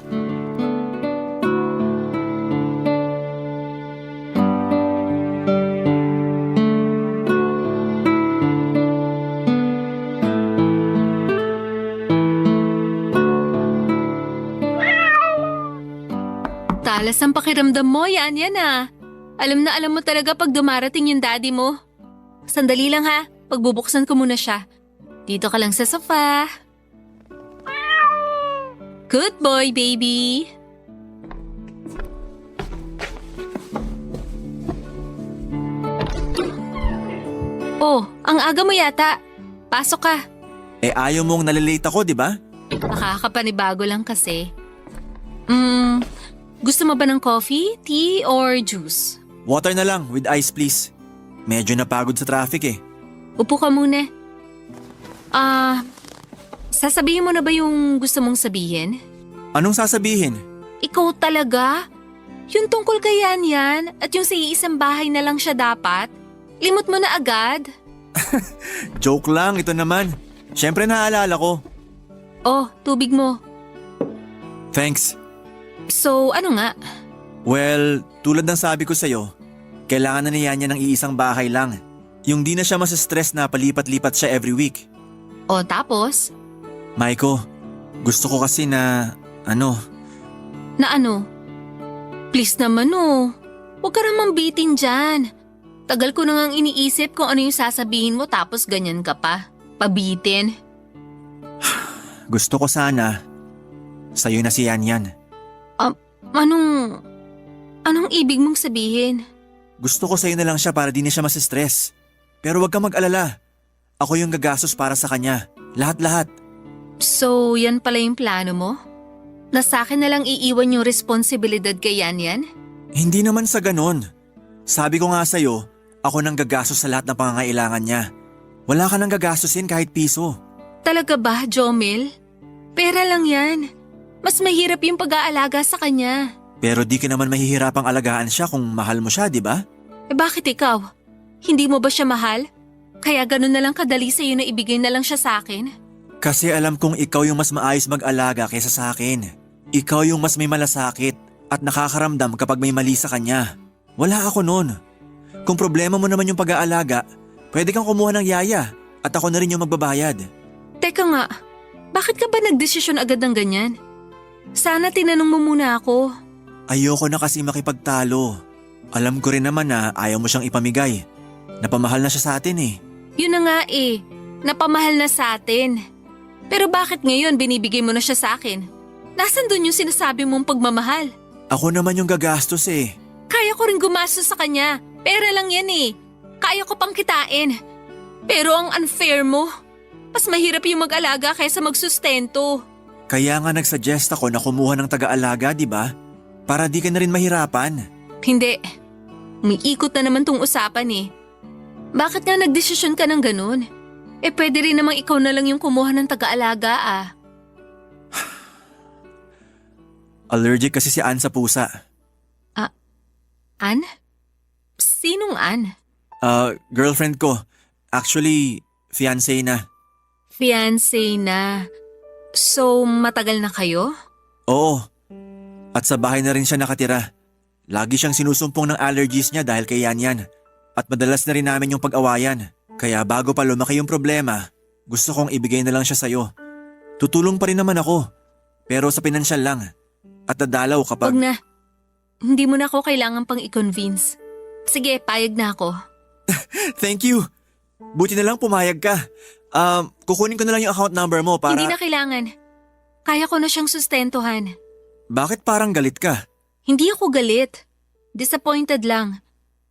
Talas ang pakiramdam mo, Yan Yan ah. Alam na alam mo talaga pag dumarating yung daddy mo. Sandali lang ha, pagbubuksan ko muna siya. Dito ka lang sa sofa. Good boy, baby. Oh, ang aga mo yata. Pasok ka. Ayaw mong nalilate ako, di ba? Nakakapanibago lang kasi. Gusto mo ba ng coffee, tea, or juice? Water na lang with ice please. Medyo napagod sa traffic eh. Upo ka muna. Sasabihin mo na ba yung gusto mong sabihin? Anong sasabihin? Ikaw talaga? Yung tungkol kay Yan Yan at yung sa iisang bahay na lang siya dapat? Limot mo na agad? Joke lang, ito naman. Siyempre naalala ko. Oh, tubig mo. Thanks. So, ano nga? Well, tulad ng sabi ko sa'yo, kailangan na niya ng iisang bahay lang. Yung di na siya masistress na palipat-lipat siya every week. O tapos? Maiko, gusto ko kasi na, Na ano? Please naman oh. Huwag ka namang bitin dyan. Tagal ko na ngang iniisip kung ano yung sasabihin mo tapos ganyan ka pa. Pabitin. gusto ko sana sa'yo na si Yan Yan. Anong ibig mong sabihin? Gusto ko sa'yo na lang siya para di na siya masistress. Pero wag kang mag-alala. Ako yung gagastos para sa kanya. Lahat-lahat. So, yan pala yung plano mo? Na sa akin na lang iiwan yung responsibilidad kay Yan Yan? Hindi naman sa ganon. Sabi ko nga sa'yo, ako nang gagastos sa lahat ng pangangailangan niya. Wala ka nang gagastusin kahit piso. Talaga ba, Jomel? Pera lang yan. Mas mahirap yung pag-aalaga sa kanya. Pero di ka naman mahihirapang alagaan siya kung mahal mo siya, di ba? Bakit ikaw? Hindi mo ba siya mahal? Kaya ganun na lang kadali sa'yo na ibigay na lang siya sa akin? Kasi alam kong ikaw yung mas maayos mag-alaga kaysa sa akin. Ikaw yung mas may malasakit at nakakaramdam kapag may mali sa kanya. Wala ako nun. Kung problema mo naman yung pag-aalaga, pwede kang kumuha ng yaya at ako na rin yung magbabayad. Teka nga, bakit ka ba nagdesisyon agad ng ganyan? Sana tinanong mo muna ako. Ayoko na kasi makipagtalo. Alam ko rin naman na ayaw mo siyang ipamigay. Napamahal na siya sa atin eh. Yun na nga eh, napamahal na sa atin. Pero bakit ngayon binibigay mo na siya sa akin? Nasaan dun yung sinasabi mong pagmamahal? Ako naman yung gagastos eh. Kaya ko rin gumastos sa kanya. Pera lang yan eh. Kaya ko pang kitain. Pero ang unfair mo. Mas mahirap yung mag-alaga kaysa magsustento. Kaya nga nagsuggest ako na kumuha ng taga-alaga, di ba? Para di ka na rin mahirapan. Hindi. Umiikot na naman tong usapan eh. Bakit nga nagdesisyon ka ng ganun? Pwede rin namang ikaw na lang yung kumuha ng taga-alaga ah. Allergic kasi si Ann sa pusa. Ann? Sinong Ann? Girlfriend ko. Actually, fiancé na. Fiancé na. So, matagal na kayo? Oo. At sa bahay na rin siya nakatira. Lagi siyang sinusumpong ng allergies niya dahil kay Yan Yan. At madalas na rin namin yung pag-awayan. Kaya bago pa lumaki yung problema, gusto kong ibigay na lang siya sa'yo. Tutulong pa rin naman ako. Pero sa pinansyal lang. At dadalaw kapag… Wag na. Hindi mo na ako kailangan pang i-convince. Sige, payag na ako. Thank you. Buti na lang pumayag ka. Kukunin ko na lang yung account number mo para… Hindi na kailangan. Kaya ko na siyang sustentuhan. Bakit parang galit ka? Hindi ako galit. Disappointed lang.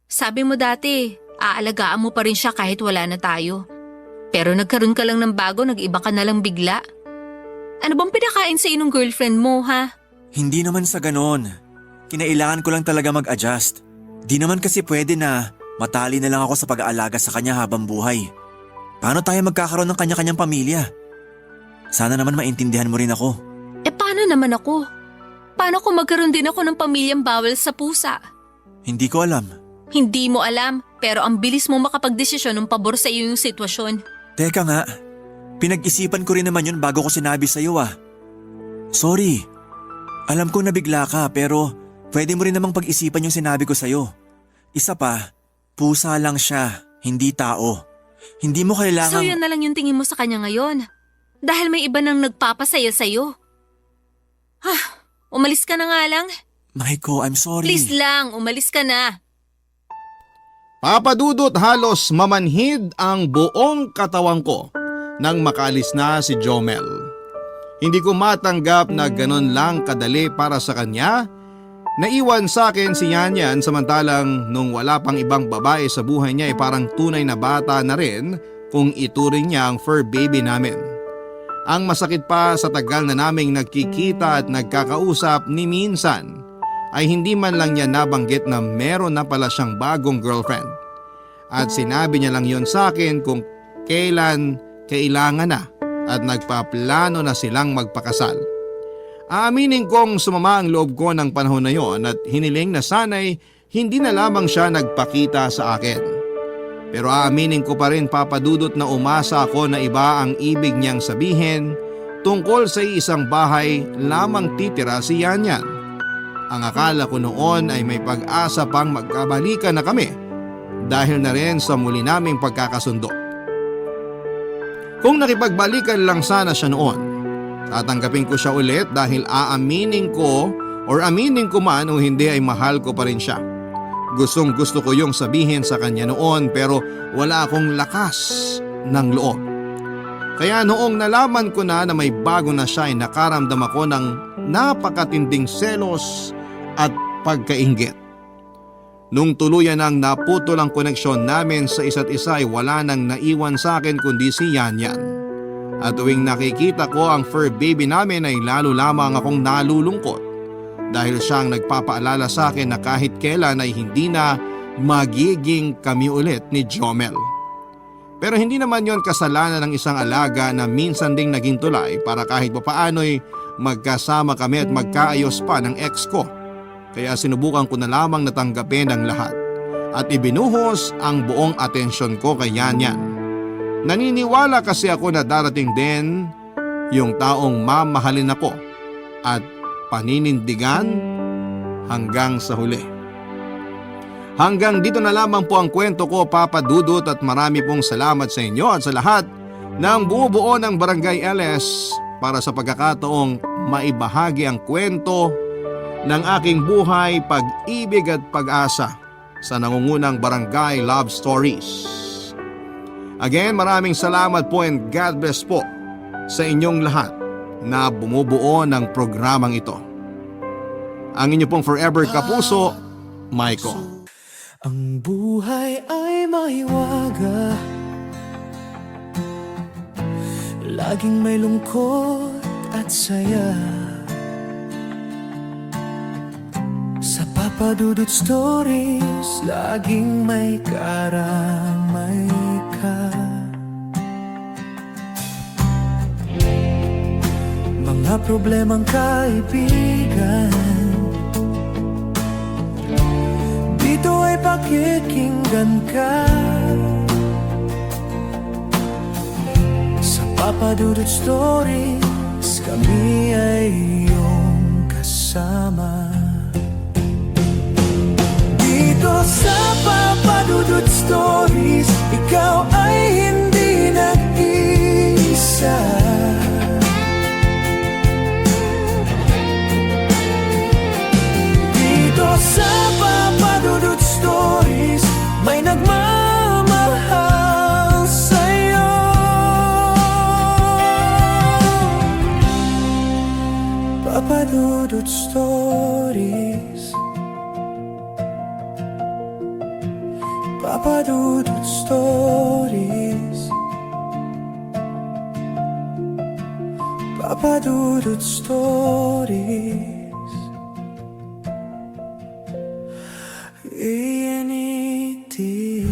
Sabi mo dati, aalagaan mo pa rin siya kahit wala na tayo. Pero nagkaroon ka lang ng bago, nag-iba ka na lang bigla. Ano bang pinakain sa inong girlfriend mo, ha? Hindi naman sa ganon. Kinailangan ko lang talaga mag-adjust. Di naman kasi pwede na matali na lang ako sa pag-aalaga sa kanya habang buhay. Paano tayo magkakaroon ng kanya-kanyang pamilya? Sana naman maintindihan mo rin ako. Paano naman ako? Paano kung magkaroon din ako ng pamilyang bawal sa pusa? Hindi ko alam. Hindi mo alam, pero ang bilis mo makapagdesisyon ng pabor sa iyo yung sitwasyon. Teka nga, pinag-isipan ko rin naman yun bago ko sinabi sa'yo ah. Sorry. Alam ko nabigla ka pero pwede mo rin namang pag-isipan yung sinabi ko sa'yo. Isa pa, pusa lang siya, hindi tao. Hindi mo So kailangan… yan na lang yung tingin mo sa kanya ngayon. Dahil may iba nang nagpapasaya sa'yo. Umalis ka na nga lang. Maiko, I'm sorry. Please lang, umalis ka na. Papa Dudut, halos mamanhid ang buong katawan ko nang makaalis na si Jomel. Hindi ko matanggap na ganon lang kadali para sa kanya. Naiwan sa akin si Yanyan samantalang nung wala pang ibang babae sa buhay niya ay parang tunay na bata na rin kung ituring niya ang fur baby namin. Ang masakit pa sa tagal na naming nagkikita at nagkakausap ni minsan ay hindi man lang niya nabanggit na meron na pala siyang bagong girlfriend. At sinabi niya lang yon sa akin kung kailan kailangan na at nagpaplano na silang magpakasal. Aaminin kong sumama ang loob ko ng panahon na yon at hiniling na sana'y hindi na lamang siya nagpakita sa akin. Pero aaminin ko pa rin, Papa Dudut, na umasa ako na iba ang ibig niyang sabihin tungkol sa isang bahay lamang titira si Yanyan. Ang akala ko noon ay may pag-asa pang magkabalikan na kami dahil na rin sa muli naming pagkakasundo. Kung nakipagbalikan lang sana siya noon, tatanggapin ko siya ulit dahil aminin ko man o hindi ay mahal ko pa rin siya. Gustong gusto ko yung sabihin sa kanya noon pero wala akong lakas ng loob. Kaya noong nalaman ko na may bago na siya ay nakaramdam ako ng napakatinding selos at pagkainggit. Nung tuluyan ang naputol ang koneksyon namin sa isa't isa ay wala nang naiwan sa akin kundi si Yanyan. At tuwing nakikita ko ang fur baby namin ay lalo lamang akong nalulungkot. Dahil siyang nagpapaalala sa akin na kahit kailan ay hindi na magiging kami ulit ni Jomel. Pero hindi naman yon kasalanan ng isang alaga na minsan ding naging tulay para kahit papaano'y magkasama kami at magkaayos pa ng ex ko. Kaya sinubukan ko na lamang natanggapin ang lahat at ibinuhos ang buong atensyon ko kay Yanyan. Naniniwala kasi ako na darating din yung taong mamahalin ako at paninindigan hanggang sa huli. Hanggang dito na lamang po ang kwento ko, Papa Dudut, at marami pong salamat sa inyo at sa lahat ng buo-buo ng Barangay LS para sa pagkakataong maibahagi ang kwento ng aking buhay, pag-ibig at pag-asa sa nangungunang Barangay Love Stories. Again, maraming salamat po and God bless po sa inyong lahat na bumubuo ng programang ito. Ang inyo pong forever kapuso, Maiko. Ang buhay ay mahiwaga, laging may lungkot at saya. Sa Papa Dudut Stories, laging may karamay ka. Mga problemang kaibigan, dito ay pakikinggan ka. Sa Papa Dudut Stories, kami ay iyong kasama. Dito sa Papa Dudut Stories, ikaw ay hindi nag-iisa. Sa Papa Dudut Stories, may nagmamahal sa'yo. Papa Dudut Stories, Papa Dudut Stories, Papa Dudut Stories. Iyan iti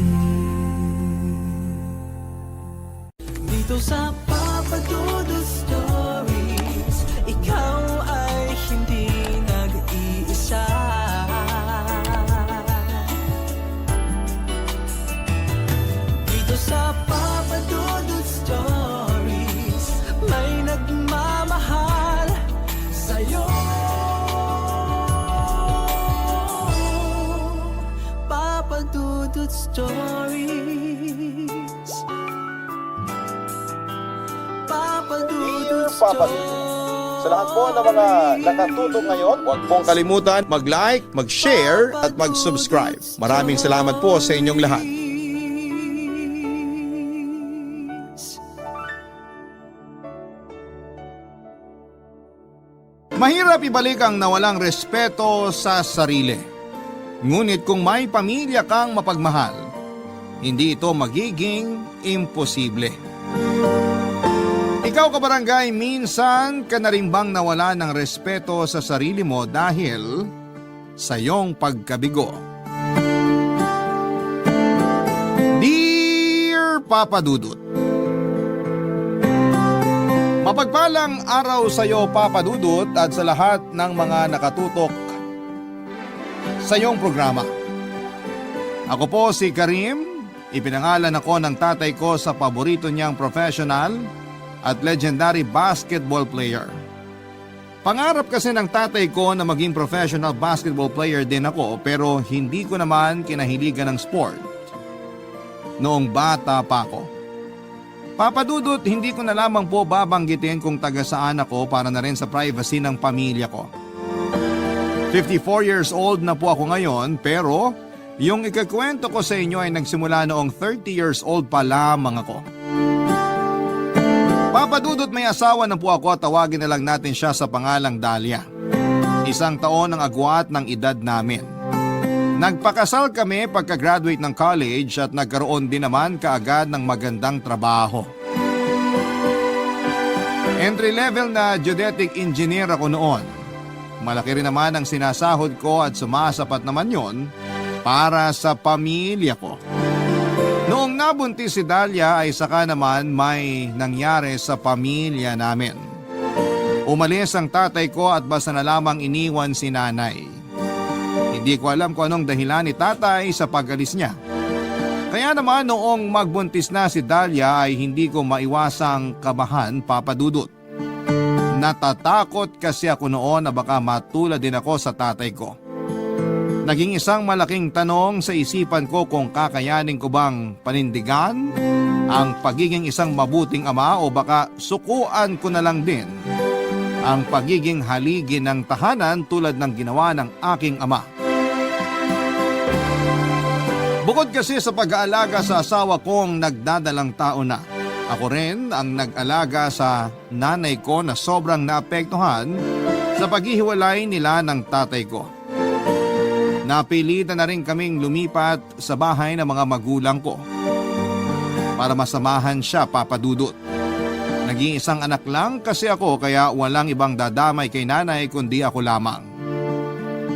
Dear Papa Dudut, sa lahat po ng mga nakatutok ngayon, huwag pong kalimutan mag-like, mag-share at mag-subscribe. Maraming salamat po sa inyong lahat. Mahirap ibalik ang nawalang respeto sa sarili. Ngunit kung may pamilya kang mapagmahal, hindi ito magiging imposible. Ikaw kabarangay, minsan ka na rin bang nawala ng respeto sa sarili mo dahil sa iyong pagkabigo? Dear Papa Dudut, mapagpalang araw sa iyo Papa Dudut at sa lahat ng mga nakatutok sa iyong programa. Ako po si Karim, ipinangalan ako ng tatay ko sa paborito niyang professional at legendary basketball player. Pangarap kasi ng tatay ko na maging professional basketball player din ako pero hindi ko naman kinahiligan ng sport noong bata pa ako. Papa Dudut, hindi ko na lamang po babanggitin kung taga saan ako para na rin sa privacy ng pamilya ko. 54 years old na po ako ngayon pero yung ikakwento ko sa inyo ay nagsimula noong 30 years old pa lamang ako. Papa Dudut, may asawa na po ako at tawagin na lang natin siya sa pangalang Dalia. 1 taon ang agwat ng edad namin. Nagpakasal kami pagka-graduate ng college at nagkaroon din naman kaagad ng magandang trabaho. Entry level na geodetic engineer ako noon. Malaki rin naman ang sinasahod ko at sumasapat naman yon para sa pamilya ko. Noong nabuntis si Dalia ay saka naman may nangyari sa pamilya namin. Umalis ang tatay ko at basta na lamang iniwan si nanay. Hindi ko alam kung anong dahilan ni tatay sa pag-alis niya. Kaya naman noong magbuntis na si Dalia ay hindi ko maiwasang kabahan, Papa Dudut. Natatakot kasi ako noon na baka matulad din ako sa tatay ko. Naging isang malaking tanong sa isipan ko kung kakayanin ko bang panindigan ang pagiging isang mabuting ama o baka sukuan ko na lang din ang pagiging haligi ng tahanan tulad ng ginawa ng aking ama. Bukod kasi sa pag-aalaga sa asawa kong nagdadalang tao na, ako rin ang nag-alaga sa nanay ko na sobrang naapektuhan sa paghihiwalay nila ng tatay ko. Napilitan na rin kaming lumipat sa bahay ng mga magulang ko para masamahan siya, Papa Dudut. Naging isang anak lang kasi ako kaya walang ibang dadamay kay nanay kundi ako lamang.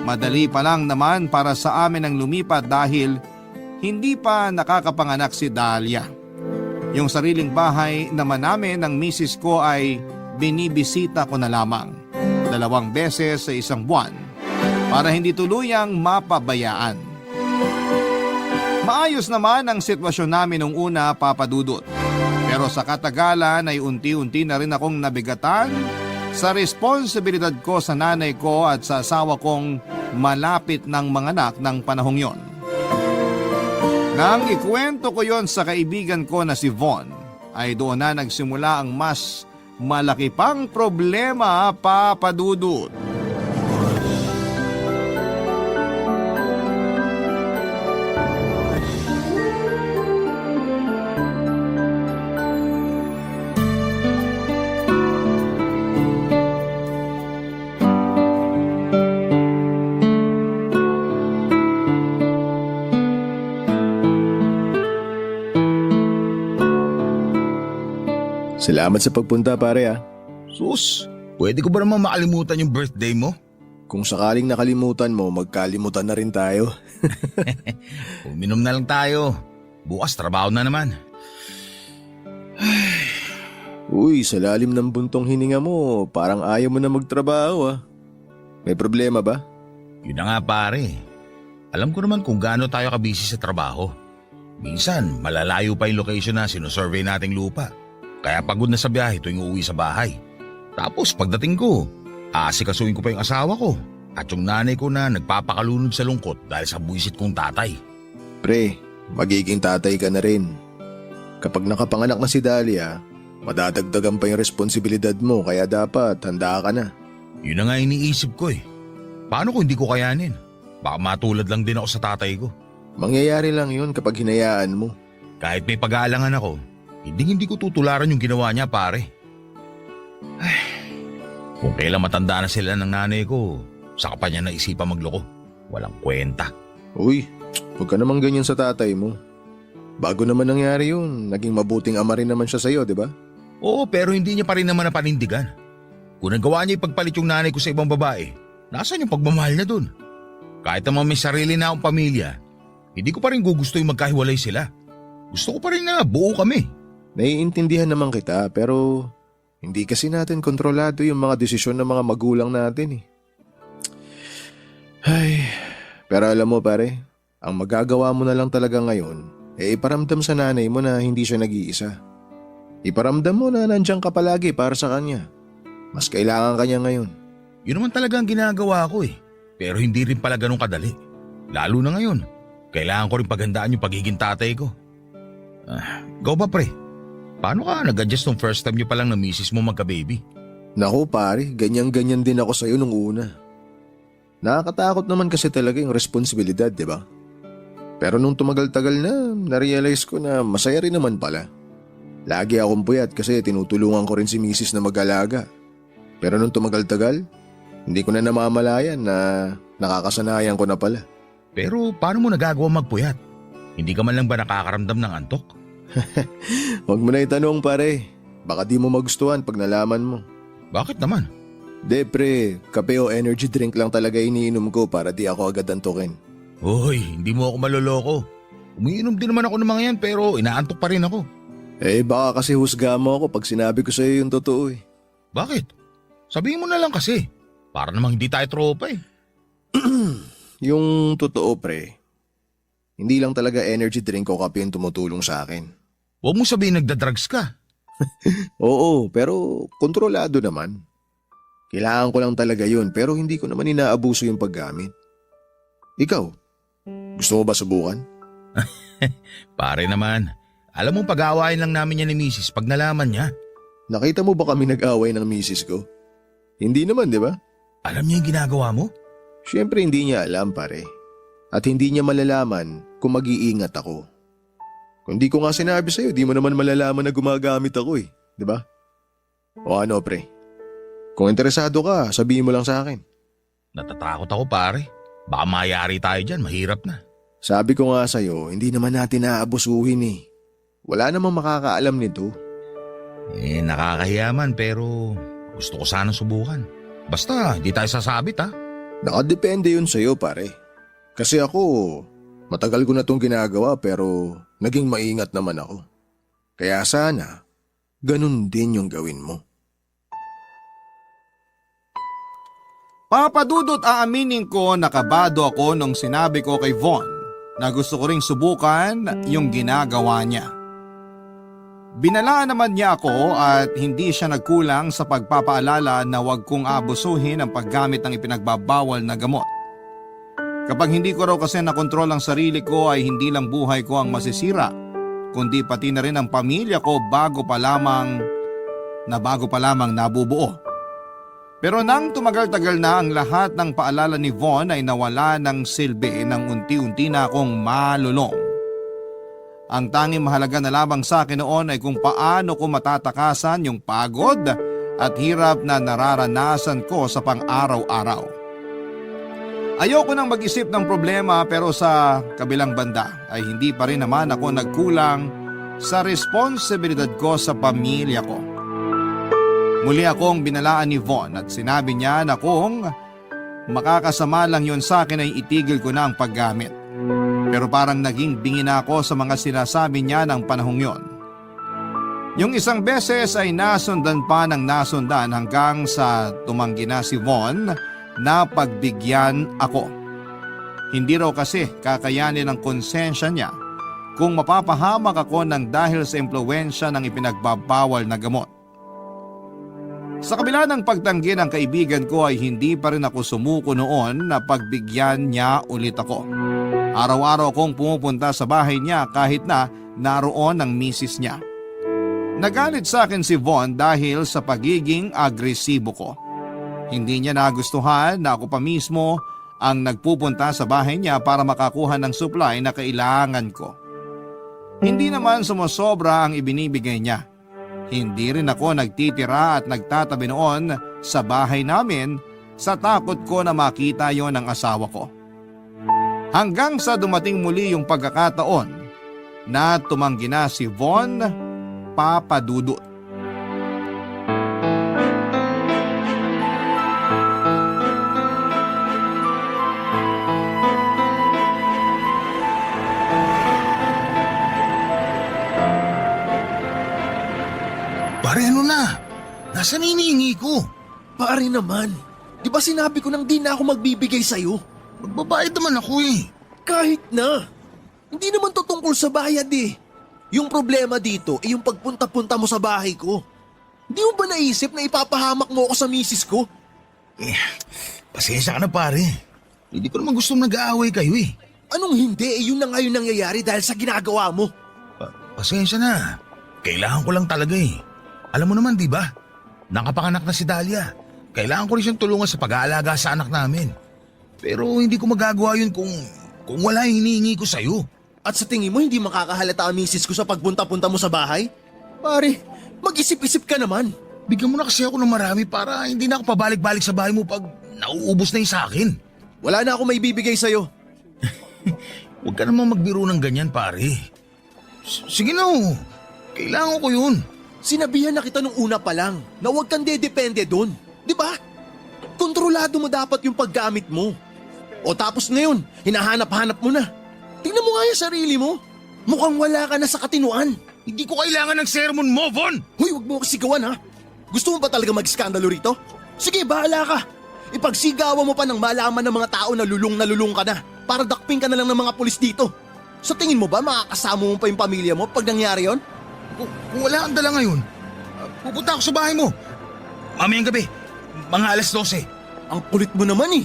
Madali pa lang naman para sa amin ang lumipat dahil hindi pa nakakapanganak si Dalia. Yung sariling bahay naman namin ng misis ko ay binibisita ko na lamang 2 beses sa isang buwan para hindi tuluyang mapabayaan. Maayos naman ang sitwasyon namin nung una, Papa Dudut. Pero sa katagalan ay unti-unti na rin akong nabigatan sa responsibilidad ko sa nanay ko at sa asawa kong malapit ng manganak ng panahong yon. Nang ikwento ko yon sa kaibigan ko na si Von, ay doon na nagsimula ang mas malaki pang problema, Papa Dudut. Salamat sa pagpunta, pare. Sus, pwede ko ba naman makalimutan yung birthday mo? Kung sakaling nakalimutan mo, magkalimutan na rin tayo. Uminom na lang tayo. Bukas trabaho na naman. Uy, sa lalim ng buntong hininga mo, parang ayaw mo na magtrabaho. May problema ba? Yun na nga pare. Alam ko naman kung gaano tayo kabisi sa trabaho. Minsan, malalayo pa yung location na sinusurvey nating lupa. Kaya pagod na sa biyahe tuwing uuwi sa bahay. Tapos pagdating ko, aasikasuhin ko pa yung asawa ko at yung nanay ko na nagpapakalunod sa lungkot dahil sa buwisit kong tatay. Pre, magiging tatay ka na rin. Kapag nakapanganak na si Dahlia, madadagdagan pa yung responsibilidad mo kaya dapat handa ka na. Yun na nga iniisip ko eh. Paano kung hindi ko kayanin? Baka matulad lang din ako sa tatay ko. Mangyayari lang yun kapag hinayaan mo. Kahit may pag-aalangan ako, hindi ko tutularan yung ginawa niya pare. Ay, kung kailan matanda na sila ng nanay ko, saka pa niya naisipan magloko. Walang kwenta. Uy, huwag ka naman ganyan sa tatay mo. Bago naman nangyari yun, naging mabuting ama rin naman siya sa'yo, di ba? Oo, pero hindi niya pa rin naman napanindigan. Kung nagawa niya ipagpalit yung nanay ko sa ibang babae, nasaan yung pagmamahal niya dun? Kahit naman may sarili na akong pamilya, hindi ko pa rin gugusto yung magkahiwalay sila. Gusto ko pa rin na buo kami. Naiintindihan naman kita pero hindi kasi natin kontrolado yung mga desisyon ng mga magulang natin eh. Ay, pero alam mo pare, ang magagawa mo na lang talaga ngayon iparamdam sa nanay mo na hindi siya nag-iisa. Iparamdam mo na nandiyan ka palagi para sa kanya. Mas kailangan ka niya ngayon. Yun naman talaga ang ginagawa ko eh. Pero hindi rin pala ganun kadali. Lalo na ngayon. Kailangan ko rin paghandaan yung pagiging tatay ko. Ikaw ba pre? Paano ka nag-adjust nung first time niyo palang na misis mo magka-baby? Naku pare, ganyan-ganyan din ako sa'yo nung una. Nakakatakot naman kasi talaga yung responsibilidad, di ba? Pero nung tumagal-tagal na, narealize ko na masaya rin naman pala. Lagi akong puyat kasi tinutulungan ko rin si misis na mag-alaga. Pero nung tumagal-tagal, hindi ko na namamalayan na nakakasanayan ko na pala. Pero paano mo nagagawa magpuyat? Hindi ka man lang ba nakakaramdam ng antok? Huwag mo na itanong pare, baka di mo magustuhan pag nalaman mo. Bakit naman? Pre, kape o energy drink lang talaga iniinom ko para di ako agad antukin. Hoy, hindi mo ako maloloko. Umiinom din naman ako ng mga yan pero inaantok pa rin ako. Baka kasi husga mo ako pag sinabi ko sa'yo yung totoo eh. Bakit? Sabihin mo na lang kasi. Para namang hindi tayo tropa eh. Yung totoo pre, hindi lang talaga energy drink o kape yung tumutulong sa akin. Huwag mo sabihin nagda-drugs ka. Oo, pero kontrolado naman. Kailangan ko lang talaga yun pero hindi ko naman inaabuso yung paggamit. Ikaw, gusto mo ba subukan? Pare naman, alam mo pag-aawain lang namin yan ni misis pag nalaman niya. Nakita mo ba kami nag-away ng misis ko? Hindi naman, di ba? Alam niya yung ginagawa mo? Siyempre hindi niya alam pare. At hindi niya malalaman kung mag-iingat ako. Kung di ko nga sinabi sa'yo, di mo naman malalaman na gumagamit ako eh. Di ba? O ano pre? Kung interesado ka, sabihin mo lang sa akin. Natatakot ako pare. Baka mayari tayo dyan, mahirap na. Sabi ko nga sa'yo, hindi naman natin naaabusuhin eh. Wala namang makakaalam nito. Nakakahiya man pero gusto ko sanang subukan. Basta, di tayo sasabit ha. Nakadepende yun sa'yo pare. Kasi ako, matagal ko na itong ginagawa pero naging maingat naman ako. Kaya sana, ganun din yung gawin mo. Papadudot aaminin ko nakabado ako nung sinabi ko kay Von na gusto ko ring subukan yung ginagawa niya. Binalaan naman niya ako at hindi siya nagkulang sa pagpapaalala na huwag kong abusuhin ang paggamit ng ipinagbabawal na gamot. Kapag hindi ko raw kasi nakontrol ang sarili ko ay hindi lang buhay ko ang masisira, kundi pati na rin ang pamilya ko bago pa lamang nabubuo. Pero nang tumagal-tagal na ang lahat ng paalala ni Von ay nawala ng silbi nang unti-unti na akong malulong. Ang tanging mahalaga na lamang sa akin noon ay kung paano ko matatakasan yung pagod at hirap na nararanasan ko sa pang-araw-araw. Ayoko nang mag-isip ng problema pero sa kabilang banda ay hindi pa rin naman ako nagkulang sa responsibilidad ko sa pamilya ko. Muli akong binalaan ni Von at sinabi niya na kung makakasama lang yon sa akin ay itigil ko na ang paggamit. Pero parang naging bingi na ako sa mga sinasabi niya ng panahong yon. Yung isang beses ay nasundan pa ng nasundan hanggang sa tumanggi na si Von na pagbigyan ako. Hindi raw kasi kakayanin ng konsensya niya kung mapapahamak ako ng dahil sa impluwensya ng ipinagbabawal na gamot. Sa kabila ng pagtanggi ng kaibigan ko ay hindi pa rin ako sumuko noon na pagbigyan niya ulit ako. Araw-araw akong pumupunta sa bahay niya kahit na naroon ang misis niya. Nagalit sa akin si Von dahil sa pagiging agresibo ko. Hindi niya nagustuhan na ako pa mismo ang nagpupunta sa bahay niya para makakuha ng supply na kailangan ko. Hindi naman sumusobra ang ibinibigay niya. Hindi rin ako nagtitira at nagtatabi noon sa bahay namin sa takot ko na makita yon ng asawa ko. Hanggang sa dumating muli yung pagkakataon na tumanggi na si Von Papadudut. Pare, ano na? Nasaan hinihingi ko? Pare naman, di ba sinabi ko nang di na ako magbibigay sa'yo? Magbabayad naman ako eh. Kahit na. Hindi naman to tungkol sa bayad eh. Yung problema dito ay yung pagpunta-punta mo sa bahay ko. Hindi mo ba naisip na ipapahamak mo ako sa misis ko? Pasensya ka na pare. Hindi ko naman gustong nag-aaway kayo eh. Anong hindi? Yun na nga yung nangyayari dahil sa ginagawa mo. Pasensya na. Kailangan ko lang talaga eh. Alam mo naman di ba? Nakapanganak na si Dahlia. Kailangan ko rin siyang tulungan sa pag-aalaga sa anak namin. Pero hindi ko magagawa yun kung wala yung hinihingi ko sa'yo. At sa tingin mo hindi makakahalata ang misis ko sa pagpunta-punta mo sa bahay? Pare, mag-isip-isip ka naman. Bigyan mo na kasi ako ng marami para hindi na ako pabalik-balik sa bahay mo pag nauubos na yung sa akin. Wala na ako may bibigay sa'yo. Huwag ka namang magbiro ng ganyan pare. Sige na oh. Kailangan ko yun. Sinabihan na kita nung una pa lang na huwag kang dedepende doon. Di ba? Kontrolado mo dapat yung paggamit mo. O tapos ngayon, hinahanap-hanap mo na. Tingnan mo nga yung sarili mo. Mukhang wala ka na sa katinuan. Hindi ko kailangan ng sermon mo, Von! Huy, huwag mo kasigawan ha. Gusto mo ba talaga mag-skandalo rito? Sige, bahala ka. Ipagsigawan mo pa ng malaman ng mga tao na lulong ka na para dakpin ka na lang ng mga pulis dito. Sa tingin mo ba makakasama mo pa yung pamilya mo pag nangyari yon? Kung wala kang dala ngayon, pupunta ako sa bahay mo. Mamayang gabi, mga alas 12. Ang kulit mo naman eh.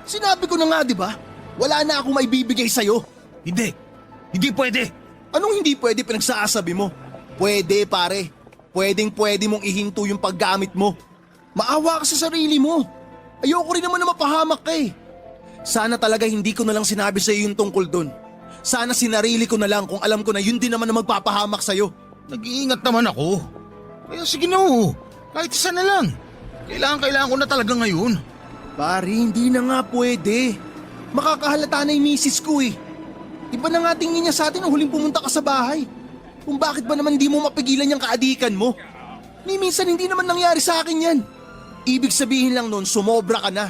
Sinabi ko na nga, di ba? Wala na akong maibibigay sa'yo. Hindi pwede. Anong hindi pwede pinagsasabi mo? Pwede pare. Pwedeng-pwede mong ihinto yung paggamit mo. Maawa ka sa sarili mo. Ayoko rin naman na mapahamak ka eh. Sana talaga hindi ko na lang sinabi sa'yo yung tungkol dun. Sana sinarili ko na lang kung alam ko na yun din naman na magpapahamak sa'yo. Nag-iingat naman ako. Kaya sige na oh. Kahit isa na lang. Kailangan ko na talaga ngayon. Pare, hindi na nga pwede. Makakahalata na yung misis ko eh. Iba na nga tingin niya sa atin nung huling pumunta ka sa bahay. Kung bakit ba naman di mo mapigilan yung kaadikan mo? Ni minsan hindi naman nangyari sa akin yan. Ibig sabihin lang nun, sumobra ka na.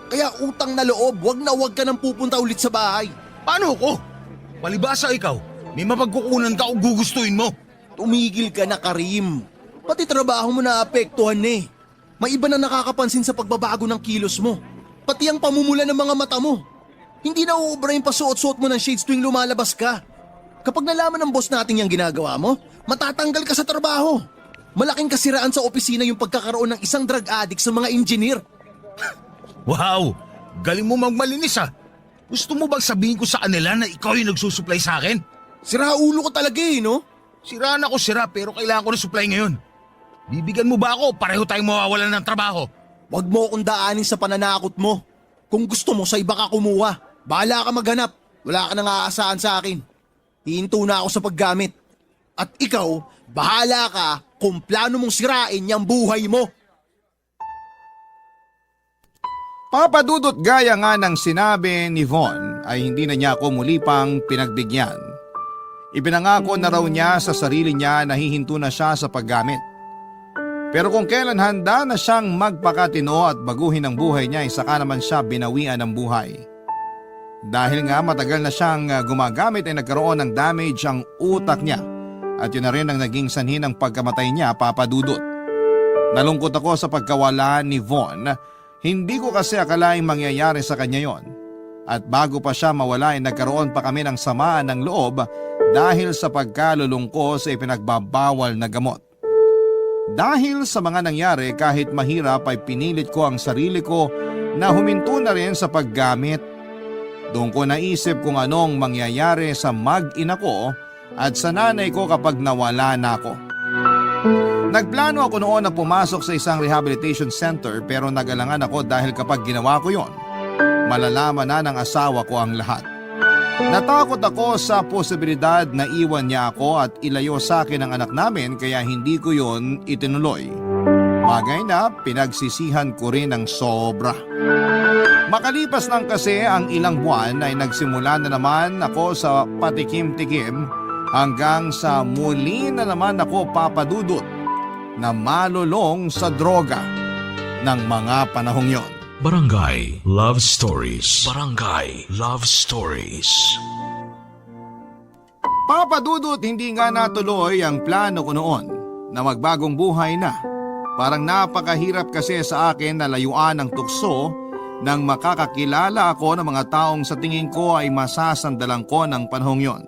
Kaya utang na loob, wag ka nang pupunta ulit sa bahay. Paano ko? Palibasa ikaw, may mapagkukunan ka o gugustuhin mo. Tumigil ka na, Karim. Pati trabaho mo naapektuhan eh. May iba na nakakapansin sa pagbabago ng kilos mo. Pati ang pamumula ng mga mata mo. Hindi na uubra yung pasuot-suot mo ng shades tuwing lumalabas ka. Kapag nalaman ng boss natin yung ginagawa mo, matatanggal ka sa trabaho. Malaking kasiraan sa opisina yung pagkakaroon ng isang drug addict sa mga engineer. Wow! Galing mo magmalinis ah. Gusto mo bang sabihin ko sa kanila na ikaw yung nagsusupply sa akin? Sira ulo ko talaga eh, no? Sira na ko sira pero kailangan ko ng supply ngayon. Bibigyan mo ba ako? Pareho tayong mawawalan ng trabaho. Huwag mo akong daanin sa pananakot mo. Kung gusto mo, sa iba ka kumuha. Bahala ka maghanap. Wala ka nang aasahan sa akin. Hihinto na ako sa paggamit. At ikaw, bahala ka kung plano mong sirain yung buhay mo. Papadudot gaya nga ng sinabi ni Von ay hindi na niya ako muli pang pinagbigyan. Ipinangako na raw niya sa sarili niya na hihinto na siya sa paggamit. Pero kung kailan handa na siyang magpakatino at baguhin ang buhay niya, saka naman siya binawian ng buhay. Dahil nga matagal na siyang gumagamit ay nagkaroon ng damage ang utak niya at yun na rin ang naging sanhi ng pagkamatay niya, Papadudot. Nalungkot ako sa pagkawala ni Von. Hindi ko kasi akalaing mangyayari sa kanya yon. At bago pa siya mawala ay nagkaroon pa kami ng samaan ng loob dahil sa pagkalulong ko sa ipinagbabawal na gamot. Dahil sa mga nangyari kahit mahirap ay pinilit ko ang sarili ko na huminto na rin sa paggamit. Doon ko naisip kung anong mangyayari sa mag-ina ko at sa nanay ko kapag nawala na ako. Nagplano ako noon na pumasok sa isang rehabilitation center pero nag-alangan ako dahil kapag ginawa ko yon, malalaman na ng asawa ko ang lahat. Natakot ako sa posibilidad na iwan niya ako at ilayo sa akin ang anak namin kaya hindi ko yon itinuloy. Bagay na pinagsisihan ko rin ng sobra. Makalipas lang kasi ang ilang buwan ay nagsimula na naman ako sa patikim-tikim hanggang sa muli na naman ako papadudot na malulong sa droga ng mga panahong yon. Barangay Love Stories. Barangay Love Stories. Papadudot hindi nga natuloy ang plano ko noon na magbagong buhay na. Parang napakahirap kasi sa akin na layuan ang tukso nang makakakilala ako ng mga taong sa tingin ko ay masasandalan ko ng panahong yon.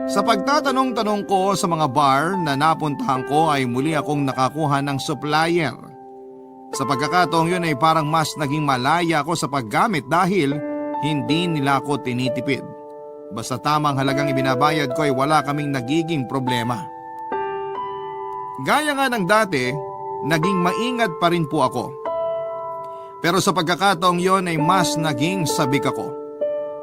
Sa pagtatanong-tanong ko sa mga bar na napuntahan ko ay muli akong nakakuha ng supplier. Sa pagkakataong yun ay parang mas naging malaya ako sa paggamit dahil hindi nila ako tinitipid. Basta tamang halagang ibinabayad ko ay wala kaming nagiging problema. Gaya nga ng dati, naging maingat pa rin po ako. Pero sa pagkakataong yon ay mas naging sabik ako.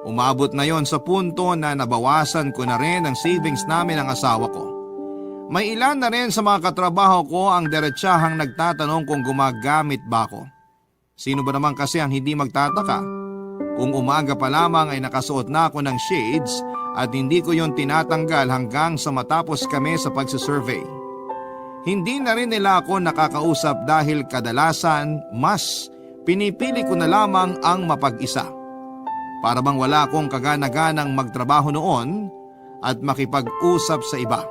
Umabot na yon sa punto na nabawasan ko na rin ang savings namin ng asawa ko. May ilan na rin sa mga katrabaho ko ang diretsahang nagtatanong kung gumagamit ba ako. Sino ba naman kasi ang hindi magtataka? Kung umaga pa lamang ay nakasuot na ako ng shades at hindi ko yon tinatanggal hanggang sa matapos kami sa pagsisurvey. Hindi na rin nila ako nakakausap dahil kadalasan mas pinipili ko na lamang ang mapag-isa. Para bang wala akong kagana-ganang magtrabaho noon at makipag-usap sa iba.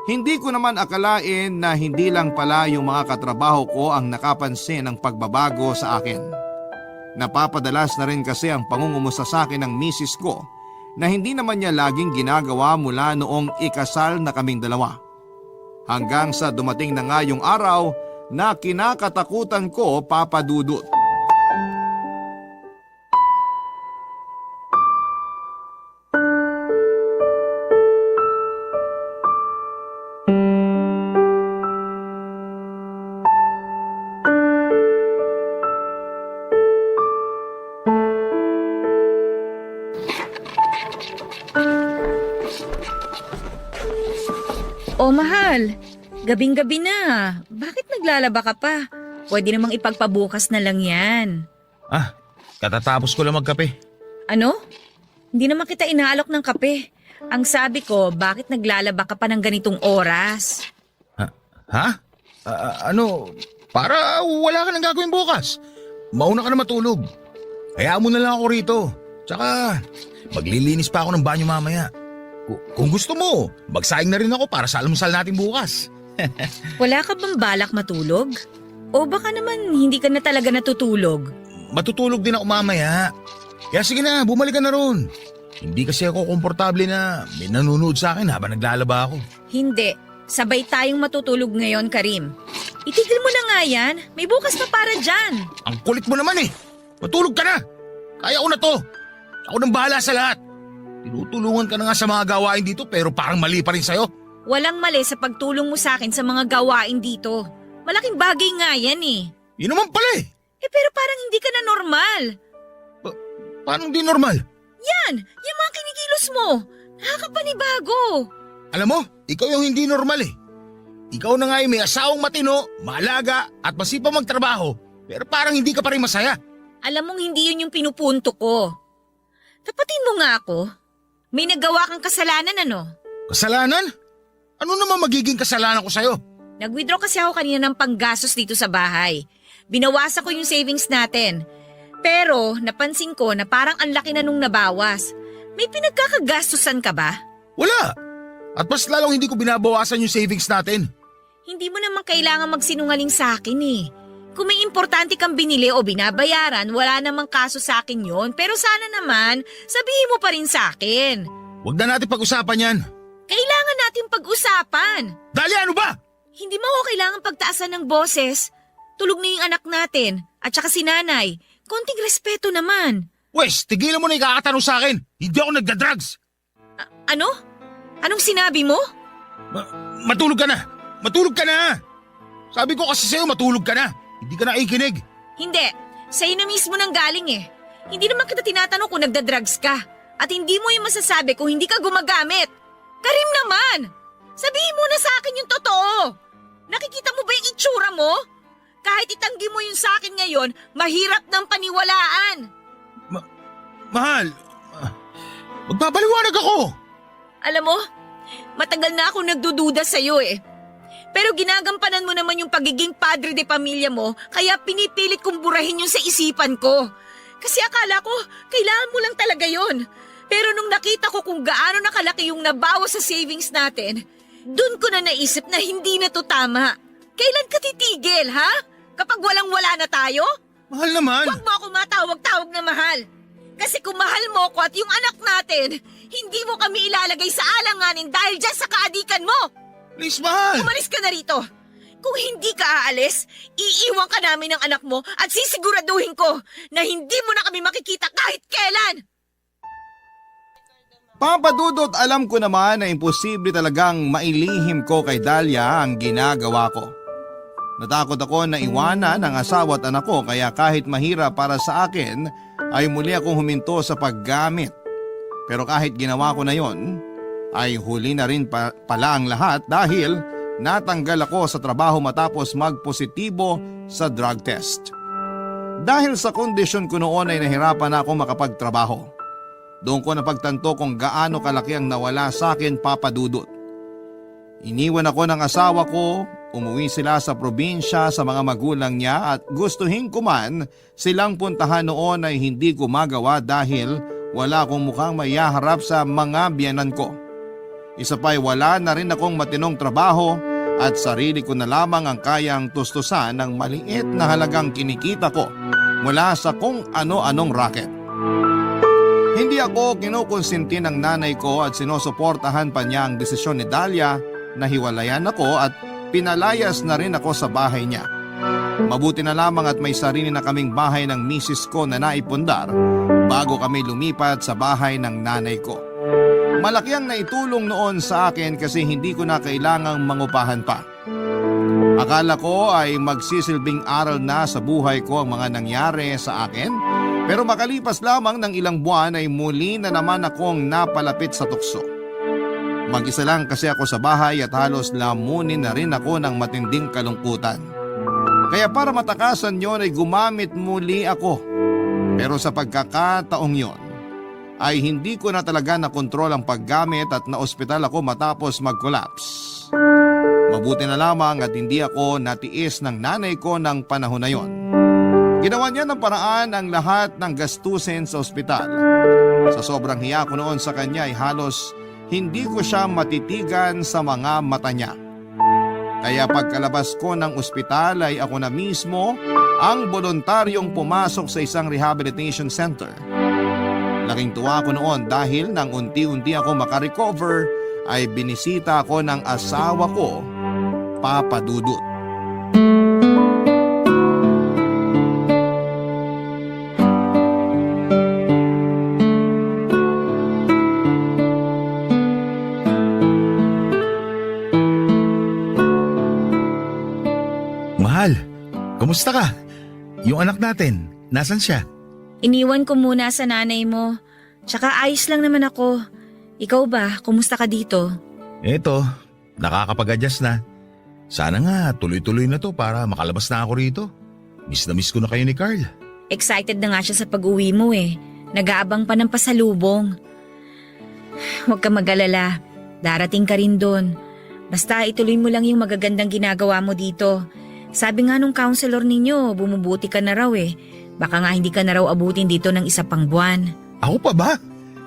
Hindi ko naman akalain na hindi lang pala yung mga katrabaho ko ang nakapansin ng pagbabago sa akin. Napapadalas na rin kasi ang pangungumusta sa akin ng misis ko na hindi naman niya laging ginagawa mula noong ikasal na kaming dalawa. Hanggang sa dumating na nga yung araw na kinakatakutan ko, Papa Dudut. Oh, mahal. Gabing-gabi na. Bakit naglalaba ka pa? Pwede namang ipagpabukas na lang yan. Katatapos ko lang magkape. Ano? Hindi naman kita inaalok ng kape. Ang sabi ko, bakit naglalaba ka pa ng ganitong oras? Ha? Para wala ka nang gagawin bukas. Mauna ka na matulog. Hayaan mo na lang ako rito. Tsaka, maglilinis pa ako ng banyo mamaya. Kung gusto mo, magsaing na rin ako para sa almusal natin bukas. Wala ka bang balak matulog? O baka naman hindi ka na talaga natutulog? Matutulog din ako mamaya. Kaya sige na, bumalik ka na ron. Hindi kasi ako komportable na may nanonood sa akin habang naglalaba ako. Hindi. Sabay tayong matutulog ngayon, Karim. Itigil mo na nga yan. May bukas pa para dyan. Ang kulit mo naman eh. Matulog ka na. Kaya ko na to. Ako nang bahala sa lahat. Tinutulungan ka na nga sa mga gawain dito pero parang mali pa rin sa'yo. Walang mali sa pagtulong mo sa akin sa mga gawain dito. Malaking bagay nga yan eh. Yun naman pala eh. Pero parang hindi ka na normal. Paano di normal? Yan! Yung mga kinikilos mo! Nakakapanibago! Alam mo, ikaw yung hindi normal eh. Ikaw na nga yung may asawang matino, maalaga at masipag magtrabaho pero parang hindi ka pa rin masaya. Alam mong hindi yun yung pinupunto ko. Tapatin mo nga ako. May nagawa kang kasalanan ano? Kasalanan? Ano naman magiging kasalanan ko sa'yo? Nag-withdraw kasi ako kanina ng panggastos dito sa bahay. Binawasan ko yung savings natin. Pero napansin ko na parang ang laki na nung nabawas. May pinagkakagastusan ka ba? Wala. At mas lalong hindi ko binabawasan yung savings natin. Hindi mo naman kailangan magsinungaling sa akin eh. Kung may importante kang binili o binabayaran, wala namang kaso sa akin yon. Pero sana naman, sabihin mo pa rin sa akin. Huwag na natin pag-usapan yan. Kailangan natin pag-usapan. Dali, ano ba? Hindi mo ako kailangan pagtaasan ng boses. Tulog na yung anak natin at saka si nanay. Konting respeto naman. Wes, tigilan mo na ikakatanong sa akin. Hindi ako nagda-drugs. Ano? Anong sinabi mo? Matulog ka na. Matulog ka na. Sabi ko kasi sa'yo, matulog ka na. Hindi ka na ikinig. Hindi. Sa'yo na mismo nang galing eh. Hindi naman kita tinatanong kung nagda-drugs ka. At hindi mo yung masasabi kung hindi ka gumagamit. Karim naman! Sabihin mo na sa akin yung totoo. Nakikita mo ba yung itsura mo? Kahit itanggi mo yun sa akin ngayon, mahirap ng paniwalaan. Mahal, magpapaliwanag ako. Alam mo, matagal na ako nagdududa sa'yo eh. Pero ginagampanan mo naman yung pagiging padre de pamilya mo, kaya pinipilit kong burahin yun sa isipan ko. Kasi akala ko, kailangan mo lang talaga yun. Pero nung nakita ko kung gaano nakalaki yung nabawas sa savings natin, dun ko na naisip na hindi na to tama. Kailan ka titigil, ha? Kapag walang-wala na tayo? Mahal naman. Huwag mo ako matawag-tawag na mahal. Kasi kung mahal mo ko at yung anak natin, hindi mo kami ilalagay sa alanganin dahil dyan sa kaadikan mo. Please, mahal. Umalis ka na rito. Kung hindi ka aalis, iiwan ka namin ng anak mo at sisiguraduhin ko na hindi mo na kami makikita kahit kailan. Papa Dudut, alam ko naman na imposible talagang mailihim ko kay Dahlia ang ginagawa ko. Natakot ako na iwanan ang asawa at anak ko kaya kahit mahirap para sa akin ay muli akong huminto sa paggamit. Pero kahit ginawa ko na yon, ay huli na rin pala ang lahat dahil natanggal ako sa trabaho matapos magpositibo sa drug test. Dahil sa kondisyon ko noon ay nahirapan na akong makapagtrabaho. Doon ko napagtanto kung gaano kalaki ang nawala sa akin, Papa Dudut. Iniwan ako ng asawa ko, umuwi sila sa probinsya sa mga magulang niya at gustuhin ko man silang puntahan noon ay hindi ko magawa dahil wala akong mukhang mayaharap sa mga biyanan ko. Isa pa'y wala na rin akong matinong trabaho at sarili ko na lamang ang kayang tustusan ng maliit na halagang kinikita ko mula sa kung ano-anong racket. Hindi ako kinukonsinti ng nanay ko at sinusuportahan pa niya ang desisyon ni Dahlia na hiwalayan ako at pinalayas na rin ako sa bahay niya. Mabuti na lamang at may sarili na kaming bahay ng misis ko na naipundar bago kami lumipat sa bahay ng nanay ko. Malaki ang naitulong noon sa akin kasi hindi ko na kailangang mangupahan pa. Akala ko ay magsisilbing aral na sa buhay ko ang mga nangyari sa akin, pero makalipas lamang ng ilang buwan ay muli na naman akong napalapit sa tukso. Mag-isa lang kasi ako sa bahay at halos lamunin na rin ako ng matinding kalungkutan. Kaya para matakasan yon ay gumamit muli ako. Pero sa pagkakataong yon ay hindi ko na talaga nakontrol ang paggamit at naospital ako matapos mag-collapse. Mabuti na lamang at hindi ako natiis ng nanay ko ng panahon na yon. Ginawa niya ng paraan ang lahat ng gastusin sa ospital. Sa sobrang hiya ko noon sa kanya ay halos hindi ko siya matitigan sa mga mata niya. Kaya pagkalabas ko ng ospital ay ako na mismo ang voluntaryong pumasok sa isang rehabilitation center. Laking tuwa ko noon dahil nang unti-unti ako makarecover ay binisita ako ng asawa ko, Papa Dudut. Mahal, kumusta ka? Yung anak natin, nasan siya? Iniwan ko muna sa nanay mo. Tsaka ayos lang naman ako. Ikaw ba, kumusta ka dito? Eto, nakakapag-adjust na. Sana nga tuloy-tuloy na to para makalabas na ako rito. Miss na miss ko na kayo ni Carl. Excited na nga siya sa pag-uwi mo eh. Nag-aabang pa ng pasalubong. Huwag ka mag-alala. Darating ka rin doon. Basta ituloy mo lang yung magagandang ginagawa mo dito. Sabi nga nung counselor ninyo, bumubuti ka na raw eh. Baka nga hindi ka na raw abutin dito ng isa pang buwan. Ako pa ba?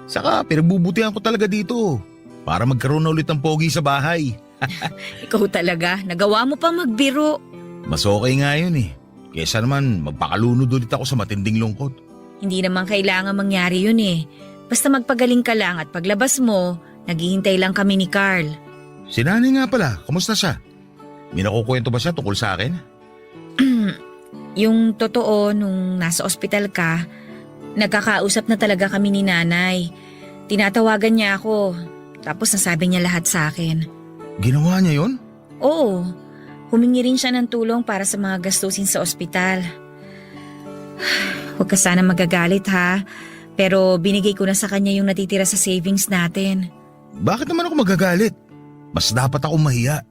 Saka pinagbubutihan ko talaga dito. Para magkaroon na ulit ng pogi sa bahay. Ikaw talaga, nagawa mo pa magbiro. Mas okay nga yun eh. Kesa naman magpakalunod ulit ako sa matinding lungkot. Hindi naman kailangan mangyari yun eh. Basta magpagaling ka lang at paglabas mo, naghihintay lang kami ni Carl. Si nanay nga pala, kamusta siya? May nakukwento ba siya tungkol sa akin? Yung totoo, nung nasa ospital ka, Nagkakausap na talaga kami ni nanay. Tinatawagan niya ako. Tapos nasabi niya lahat sa akin. Ginawa niya yon? Oo, humingi rin siya ng tulong para sa mga gastusin sa ospital. Huwag ka sana magagalit ha, pero binigay ko na sa kanya yung natitira sa savings natin. Bakit naman ako magagalit? Mas dapat ako mahiya.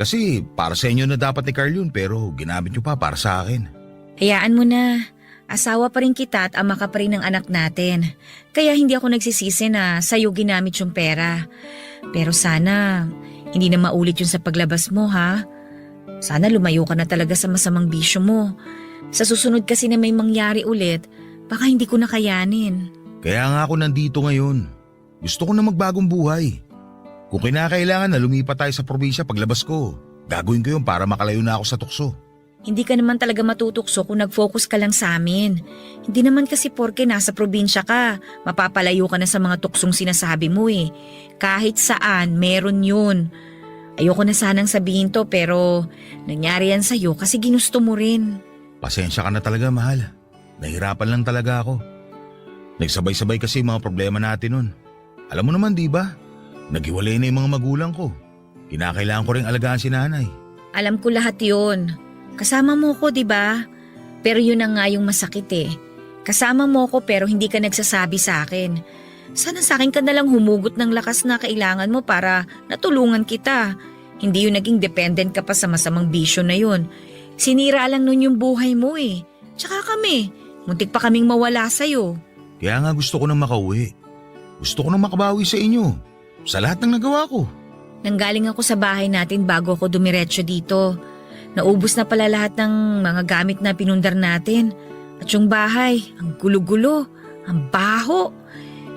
Kasi para sa inyo na dapat ni Carl yun pero ginamit niyo pa para sa akin. Hayaan mo na, asawa pa rin kita at ama ka pa rin ng anak natin. Kaya hindi ako nagsisisi na sa'yo ginamit yung pera. Pero sana hindi na maulit yun sa paglabas mo ha. Sana lumayo ka na talaga sa masamang bisyo mo. Sa susunod kasi na may mangyari ulit, baka hindi ko na kayanin. Kaya nga ako nandito ngayon. Gusto ko na magbagong buhay. Kung kinakailangan na lumipat tayo sa probinsya paglabas ko, gagawin ko yun para makalayo na ako sa tukso. Hindi ka naman talaga matutukso kung nag-focus ka lang sa amin. Hindi naman kasi porke nasa probinsya ka, mapapalayo ka na sa mga tuksong sinasabi mo eh. Kahit saan, meron yun. Ayoko na sanang sabihin to pero nangyari yan sa'yo kasi ginusto mo rin. Pasensya ka na talaga, mahal. Nahirapan lang talaga ako. Nagsabay-sabay kasi yung mga problema natin nun. Alam mo naman, di ba? Naghiwalay na yung mga magulang ko. Kinakailangan ko rin alagaan si nanay. Alam ko lahat yun. Kasama mo ko, di ba? Pero yun na nga yung masakit eh. Kasama mo ko pero hindi ka nagsasabi sa akin. Sana sa akin ka nalang humugot ng lakas na kailangan mo para natulungan kita. Hindi yun naging dependent ka pa sa masamang bisyo na yun. Sinira lang nun yung buhay mo eh. Tsaka kami, muntik pa kaming mawala sa'yo. Kaya nga gusto ko nang makauwi. Gusto ko nang makabawi sa inyo. Sa lahat ng nagawa ko. Nanggaling ako sa bahay natin bago ako dumiretso dito. Naubos na pala lahat ng mga gamit na pinundar natin. At yung bahay, ang gulo-gulo, ang baho.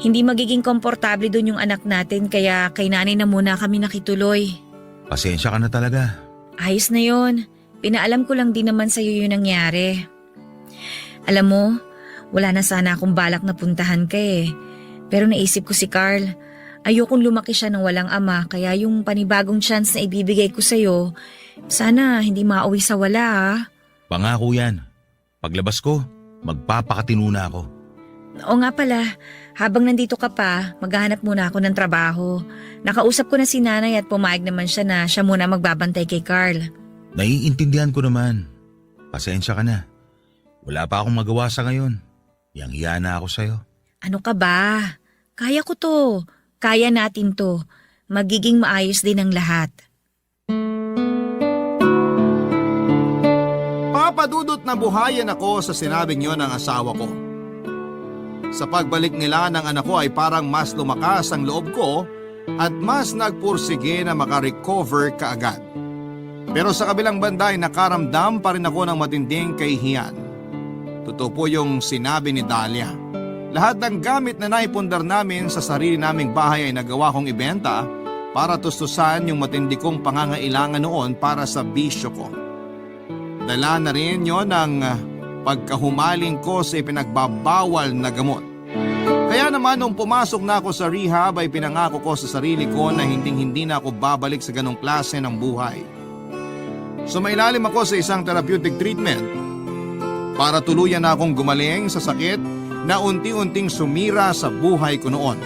Hindi magiging komportable doon yung anak natin kaya kay nanay na muna kami nakituloy. Pasensya ka na talaga. Ayos na yon. Pinaalam ko lang din naman sa'yo yung nangyari. Alam mo, wala na sana akong balak na puntahan ka eh. Pero naisip ko si Carl. Ayokong lumaki siya ng walang ama kaya yung panibagong chance na ibibigay ko sa'yo, sana hindi mauwi sa wala ha. Pangako yan. Paglabas ko, magpapakatino na ako. Oo nga pala, habang nandito ka pa, maghahanap muna ako ng trabaho. Nakausap ko na si nanay at pumayag naman siya na siya muna magbabantay kay Carl. Naiintindihan ko naman. Pasensya ka na. Wala pa akong magawa sa ngayon. Yang-hiya na ako sa'yo. Ano ka ba? Kaya ko to. Kaya natin to. Magiging maayos din ang lahat. Papadudot na buhayan ako sa sinabing yon ng asawa ko. Sa pagbalik nila ng anak ko ay parang mas lumakas ang loob ko at mas nagpursige na makarecover kaagad. Pero sa kabilang banda ay nakaramdam pa rin ako ng matinding kahihiyan. Totoo po yung sinabi ni Dahlia. Lahat ng gamit na naipundar namin sa sarili naming bahay ay nagawa kong ibenta para tustusan yung matindi kong pangangailangan noon para sa bisyo ko. Dala na rin yon ang pagkahumaling ko sa ipinagbabawal na gamot. Kaya naman nung pumasok na ako sa rehab ay pinangako ko sa sarili ko na hindi na ako babalik sa ganong klase ng buhay. Sumailalim ako sa isang therapeutic treatment para tuluyan na akong gumaling sa sakit na unti-unting sumira sa buhay ko noon.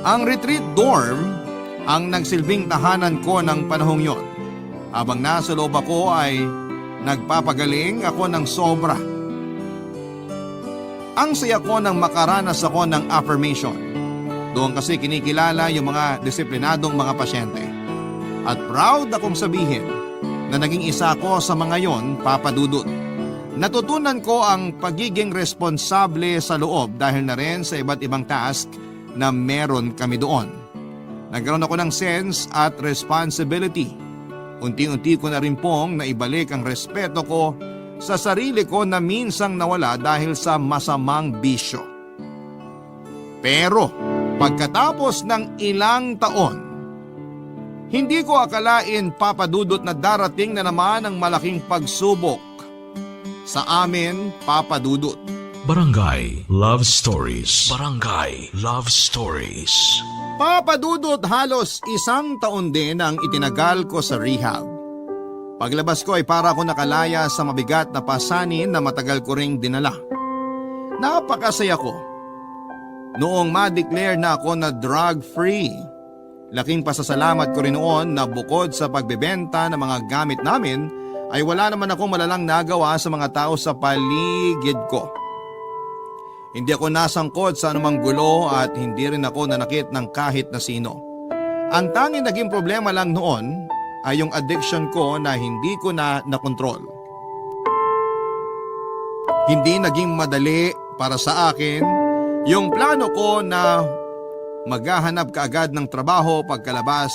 Ang retreat dorm ang nagsilbing tahanan ko ng panahong yon. Habang nasa loob ako ay nagpapagaling ako ng sobra. Ang saya ko nang makaranas ako ng affirmation. Doon kasi kinikilala yung mga disiplinadong mga pasyente. At proud akong sabihin na naging isa ko sa mga yon, Papa Dudut. Natutunan ko ang pagiging responsable sa loob dahil na rin sa iba't ibang task na meron kami doon. Nagkaroon ako ng sense at responsibility. Unti-unti ko na rin pong naibalik ang respeto ko sa sarili ko na minsang nawala dahil sa masamang bisyo. Pero pagkatapos ng ilang taon, hindi ko akalain, Papa Dudut, na darating na naman ang malaking pagsubok sa amin, Papa Dudut. Barangay Love Stories. Barangay Love Stories. Papa Dudut, halos 1 taon din ang itinagal ko sa rehab. Paglabas ko ay para ako nakalaya sa mabigat na pasanin na matagal ko ring dinala. napakasaya ko. Noong ma-declare na ako na drug-free, laking pasasalamat ko rin noon na bukod sa pagbebenta ng mga gamit namin, ay wala naman akong malalang nagawa sa mga tao sa paligid ko. Hindi ako nasangkot sa anumang gulo at hindi rin ako nanakit ng kahit na sino. Ang tanging naging problema lang noon ay yung addiction ko na hindi ko na nakontrol. Hindi naging madali para sa akin yung plano ko na maghahanap kaagad ng trabaho pagkalabas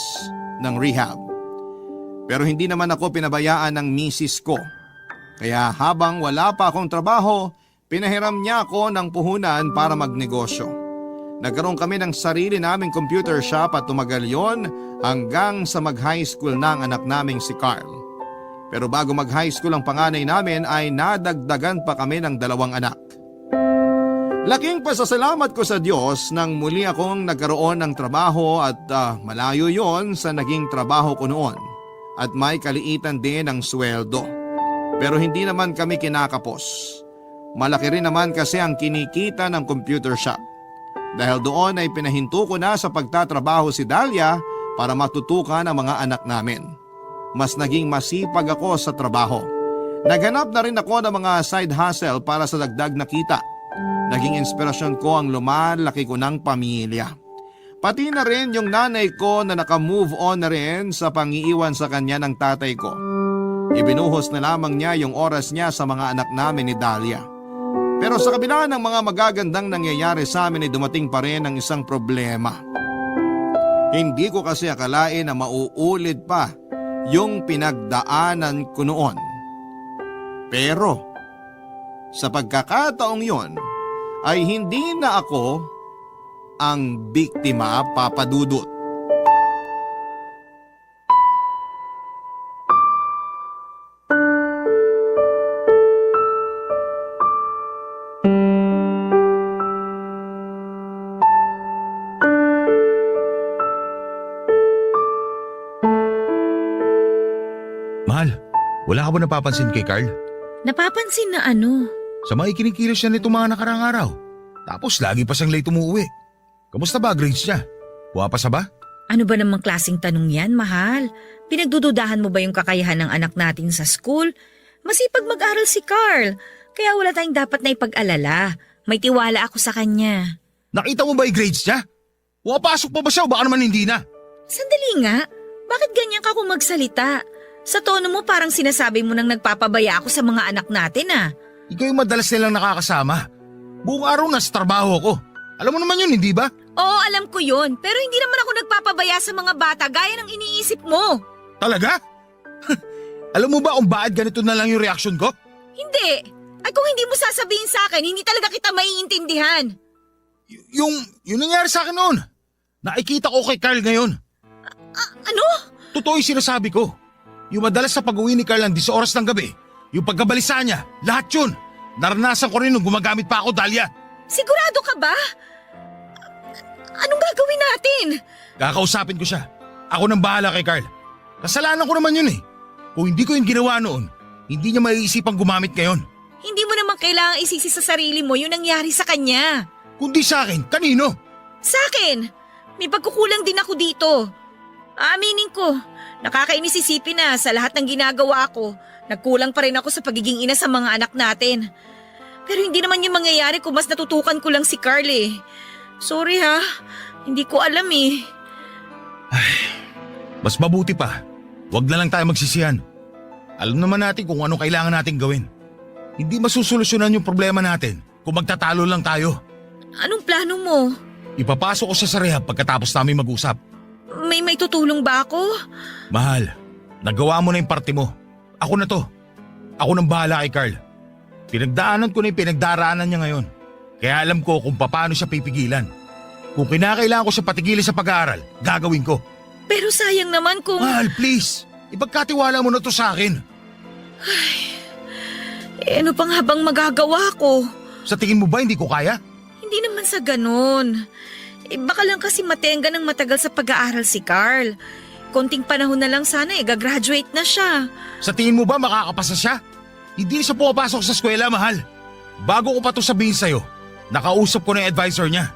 ng rehab. Pero hindi naman ako pinabayaan ng misis ko. Kaya habang wala pa akong trabaho, pinahiram niya ako ng puhunan para magnegosyo. Nagkaroon kami ng sarili naming computer shop at tumagal yon hanggang sa mag-high school na ang anak naming si Carl. Pero bago mag-high school ang panganay namin ay nadagdagan pa kami ng 2 anak. Laking pasasalamat ko sa Diyos nang muli akong nagkaroon ng trabaho at malayo yon sa naging trabaho ko noon. At may kaliitan din ang sweldo. Pero hindi naman kami kinakapos. Malaki rin naman kasi ang kinikita ng computer shop. Dahil doon ay pinahinto ko na sa pagtatrabaho si Dahlia para matutukan ang mga anak namin. Mas naging masipag ako sa trabaho. Naghanap na rin ako ng mga side hustle para sa dagdag na kita. Naging inspirasyon ko ang lumalaki ko ng pamilya. Pati na rin yung nanay ko na naka-move on na rin sa pangiiwan sa kanya ng tatay ko. Ibinuhos na lamang niya yung oras niya sa mga anak namin ni Dahlia. Pero sa kabila ng mga magagandang nangyayari sa amin ay dumating pa rin ang isang problema. Hindi ko kasi akalain na mauulit pa yung pinagdaanan ko noon. Pero sa pagkakataong yon ay hindi na ako ang biktima, Papa Dudut. Mahal, wala ka ba napapansin kay Carl? Napapansin na ano? Sa mga ikinikilos siya nito mga nakarang araw. Tapos lagi pa siyang late umuwi. Kamusta ba grades niya? Puwapa sa ba? Ano ba namang klaseng tanong yan, mahal? Pinagdududahan mo ba yung kakayahan ng anak natin sa school? Masipag mag-aral si Carl. Kaya wala tayong dapat na ipag-alala. May tiwala ako sa kanya. Nakita mo ba yung grades niya? Pumapasok pa ba siya o baka naman hindi na? Sandali nga. Bakit ganyan ka kung magsalita? Sa tono mo parang sinasabi mo nang nagpapabaya ako sa mga anak natin ah. Ikaw yung madalas nilang nakakasama. Buong araw nasa trabaho ko. Alam mo naman yun, hindi ba? Oo, alam ko yun. Pero hindi naman ako nagpapabaya sa mga bata gaya ng iniisip mo. Talaga? Alam mo ba kung bakit ganito na lang yung reaksyon ko? Hindi. Ay kung hindi mo sasabihin sa akin, hindi talaga kita maiintindihan. Yung nangyari sa akin noon. Nakikita ko kay Carl ngayon. Ano? Totoo yung sinasabi ko. Yung madalas sa pag-uwi ni Carl ng 10 oras ng gabi, yung pagkabalisa niya, lahat yun. Naranasan ko rin nung gumagamit pa ako, Dahlia. Sigurado ka ba? Anong gagawin natin? Kakausapin ko siya. Ako nang bahala kay Carl. Kasalanan ko naman yun eh. Kung hindi ko yung ginawa noon, hindi niya maiisipang gumamit ngayon. Hindi mo naman kailangang isisi sa sarili mo yung nangyari sa kanya. Kundi sa akin, kanino? Sa akin, may pagkukulang din ako dito. Aminin ko, nakakainis isipin na sa lahat ng ginagawa ko, nagkulang pa rin ako sa pagiging ina sa mga anak natin. Pero hindi naman yung mangyayari kung mas natutukan ko lang si Carl eh. Sorry ha, hindi ko alam eh. Mas mabuti pa, wag na lang tayo magsisihan. Alam naman natin kung ano kailangan natin gawin. Hindi masusolusyonan yung problema natin kung magtatalo lang tayo. Anong plano mo? Ipapasok ko siya sa rehab pagkatapos namin mag-usap. May tutulong ba ako? Mahal, nagawa mo na yung parte mo. Ako na to. Ako nang bahala kay Carl. Pinagdaanan ko na yung pinagdaraanan niya ngayon. Kaya alam ko kung paano siya pipigilan. Kung kinakailangan ko siya patigilin sa pag-aaral, gagawin ko. Pero sayang naman kung… Mahal, please. Ipagkatiwala mo na to sa akin. ano pa nga bang magagawa ko? Sa tingin mo ba hindi ko kaya? Hindi naman sa ganun. Baka lang kasi matenga ng matagal sa pag-aaral si Carl. Konting panahon na lang sana gagraduate na siya. Sa tingin mo ba makakapasa siya? Hindi siya pumapasok sa eskwela, mahal. Bago ko pa to sabihin sa'yo, Nakausap ko na yung advisor niya.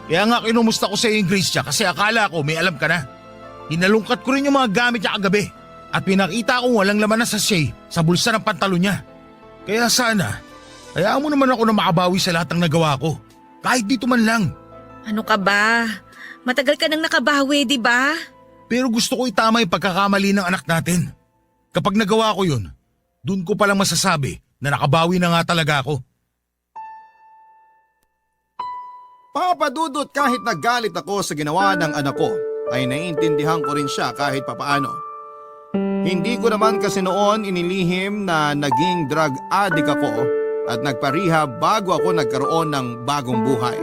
Kaya nga kinumusta ko sa iyo yung Grace niya kasi akala ko may alam ka na. Hinalungkat ko rin yung mga gamit niya kagabi at pinakita ko walang laman na sachet sa bulsa ng pantalon niya. Kaya sana, hayaan mo naman ako na makabawi sa lahat ng nagawa ko. Kahit dito man lang. Ano ka ba? Matagal ka nang nakabawi, di ba? Pero gusto ko itama yung pagkakamali ng anak natin. Kapag nagawa ko yun, dun ko palang masasabi na nakabawi na nga talaga ako. Papa Dudut, kahit nagalit ako sa ginawa ng anak ko, ay naiintindihan ko rin siya kahit papaano. Hindi ko naman kasi noon inilihim na naging drug addict ako at nagpa-rehab bago ako nagkaroon ng bagong buhay.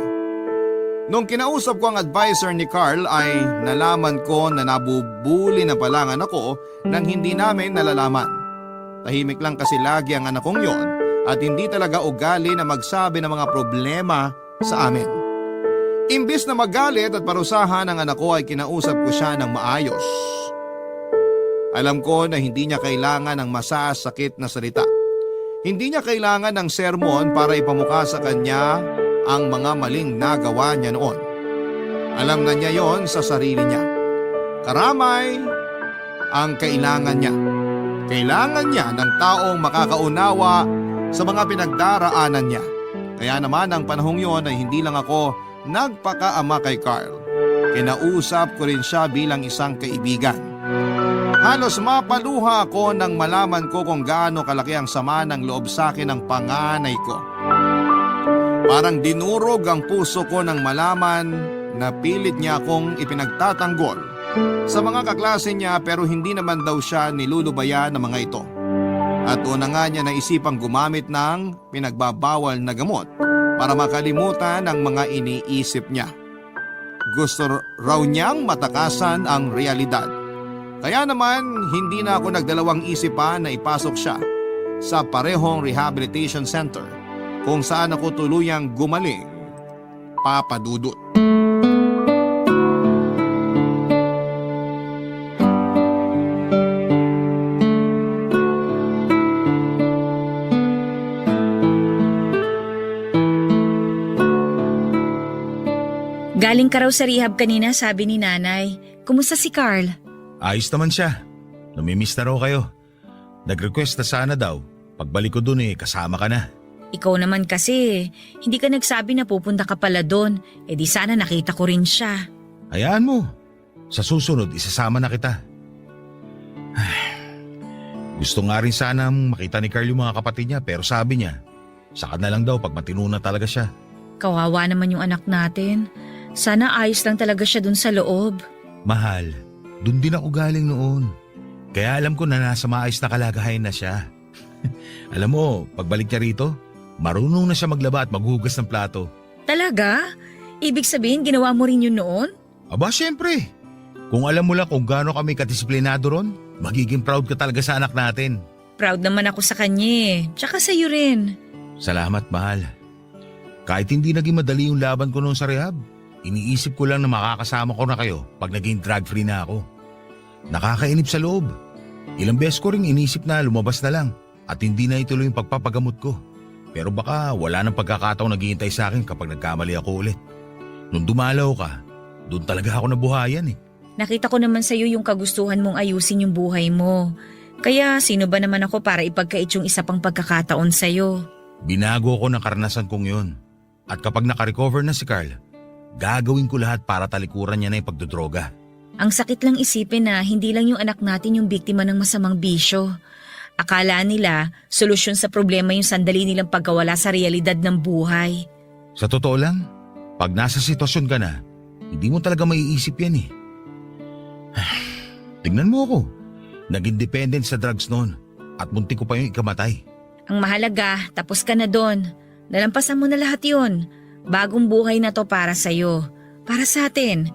Nung kinausap ko ang advisor ni Carl ay nalaman ko na nabubuli na pala ang anak ko nang hindi namin nalalaman. Tahimik lang kasi lagi ang anak kong yon at hindi talaga ugali na magsabi ng mga problema sa amin. Imbis na magalit at parusahan ang anak ko ay kinausap ko siya ng maayos. Alam ko na hindi niya kailangan ng masasakit na salita. Hindi niya kailangan ng sermon para ipamukha sa kanya ang mga maling nagawa niya noon. Alam na niya yon sa sarili niya. Karamay ang kailangan niya. Kailangan niya ng taong makakaunawa sa mga pinagdaraanan niya. Kaya naman ang panahong yon ay hindi lang ako nagpakaama kay Carl. Kinausap ko rin siya bilang isang kaibigan. Halos mapaluha ako nang malaman ko kung gaano kalaki ang sama ng loob sa akin ng panganay ko. Parang dinurog ang puso ko nang malaman na pilit niya akong ipinagtatanggol sa mga kaklase niya pero hindi naman daw siya nilulubayan ng mga ito. At una nga niya naisipang gumamit ng pinagbabawal na gamot para makalimutan ang mga iniisip niya. Gusto raw niyang matakasan ang realidad. Kaya naman hindi na ako nagdalawang isip pa na ipasok siya sa parehong rehabilitation center kung saan ako tuluyang gumaling, Papa Dudut. Galing ka raw sa rehab kanina, sabi ni nanay. Kumusta si Carl? Ayos naman siya. Namimiss na raw kayo. Nag-request na sana daw. Pagbalik ko dun kasama ka na. Ikaw naman kasi, hindi ka nagsabi na pupunta ka pala doon. E di sana nakita ko rin siya. Hayaan mo. Sa susunod, isasama na kita. Gusto nga rin sana makita ni Carl yung mga kapatid niya pero sabi niya, saka na lang daw pag matino na talaga siya. Kawawa naman yung anak natin. Sana ayos lang talaga siya dun sa loob. Mahal, dun din ako galing noon. Kaya alam ko na nasa maayos na kalagayan na siya. Alam mo, pagbalik niya rito, marunong na siya maglaba at maghugas ng plato. Talaga? Ibig sabihin ginawa mo rin yun noon? Aba, syempre. Kung alam mo lang kung gaano kami kadisiplinado ron, magiging proud ka talaga sa anak natin. Proud naman ako sa kanya eh. Tsaka sa'yo rin. Salamat, mahal. Kahit hindi naging madali yung laban ko noon sa rehab, iniisip ko lang na makakasama ko na kayo pag naging drug-free na ako. Nakakainip sa loob. Ilang beses ko rin inisip na lumabas na lang at hindi na ituloy yung pagpapagamot ko. Pero baka wala nang pagkakataong naghihintay sa akin kapag nagkamali ako ulit. Nung dumalaw ka, doon talaga ako nabuhayan eh. Nakita ko naman sa'yo yung kagustuhan mong ayusin yung buhay mo. Kaya sino ba naman ako para ipagkait yung isa pang pagkakataon sa'yo? Binago ko ng karanasan kong yun. At kapag nakarecover na si Carl, gagawin ko lahat para talikuran niya na yung pagdodroga. Ang sakit lang isipin na hindi lang yung anak natin yung biktima ng masamang bisyo. Akala nila, solusyon sa problema yung sandali nilang pagkawala sa realidad ng buhay. Sa totoo lang, pag nasa sitwasyon ka na, hindi mo talaga maiisip yan eh. Tingnan mo ako, naging dependent sa drugs noon at muntik ko pa yung ikamatay. Ang mahalaga, tapos ka na doon. Nalampasan mo na lahat yun. Bagong buhay na to para sa'yo. Para sa atin.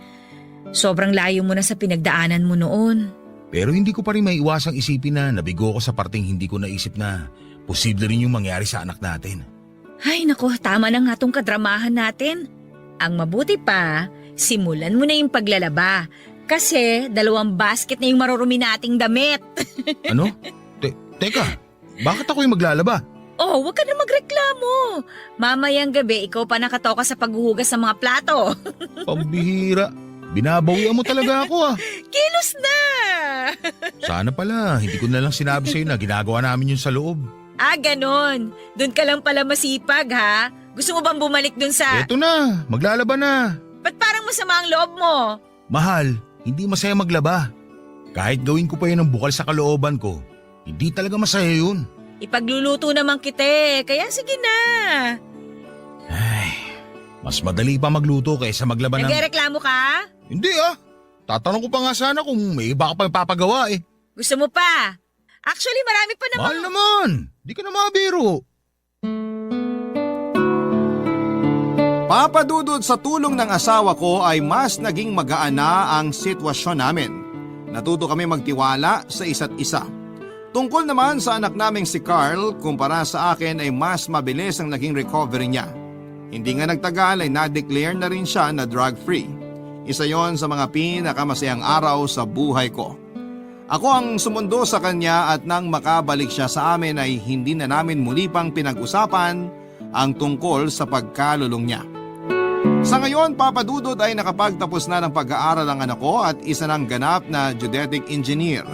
Sobrang layo mo na sa pinagdaanan mo noon. Pero hindi ko pa rin maiwasang isipin na nabigo ko sa parting hindi ko naisip na posible rin yung mangyari sa anak natin. Ay nako, tama na nga tong kadramahan natin. Ang mabuti pa, simulan mo na yung paglalaba. Kasi 2 basket na yung marurumi nating damit. Ano? Teka, bakit ako yung maglalaba? Oh, huwag ka na magreklamo. Mamayang gabi, ikaw pa nakatoka sa paghuhugas ng mga plato. Pambihira. Binabawian mo talaga ako ah. Kilos na! Sana pala, hindi ko na lang sinabi sa'yo na ginagawa namin yun sa loob. Ah, ganon. Doon ka lang pala masipag, ha? Gusto mo bang bumalik doon sa... Eto na, maglalaban na. Ba't parang masama ang loob mo? Mahal, hindi masaya maglaba. Kahit gawin ko pa yun ng bukal sa kalooban ko, hindi talaga masaya yun. Ipagluluto naman kita, kaya sige na. Ay, mas madali pa magluto kaysa maglaban ng... Nagreklamo ka? Hindi ah. Tatanong ko pa nga sana kung may iba ka pa papagawa eh. Gusto mo pa? Actually, marami pa naman. Mahal naman. Di ka na mabiro. Papadudod, sa tulong ng asawa ko ay mas naging magaan na ang sitwasyon namin. Natuto kami magtiwala sa isa't isa. Tungkol naman sa anak naming si Carl, kumpara sa akin ay mas mabilis ang naging recovery niya. Hindi nga nagtagal ay na-declare na rin siya na drug-free. Isa yon sa mga pinakamasayang araw sa buhay ko. Ako ang sumundo sa kanya at nang makabalik siya sa amin ay hindi na namin muli pang pinag-usapan ang tungkol sa pagkalulong niya. Sa ngayon, Papadudod, ay nakapagtapos na ng pag-aaral ang anak ko at isa ng ganap na geodetic engineer.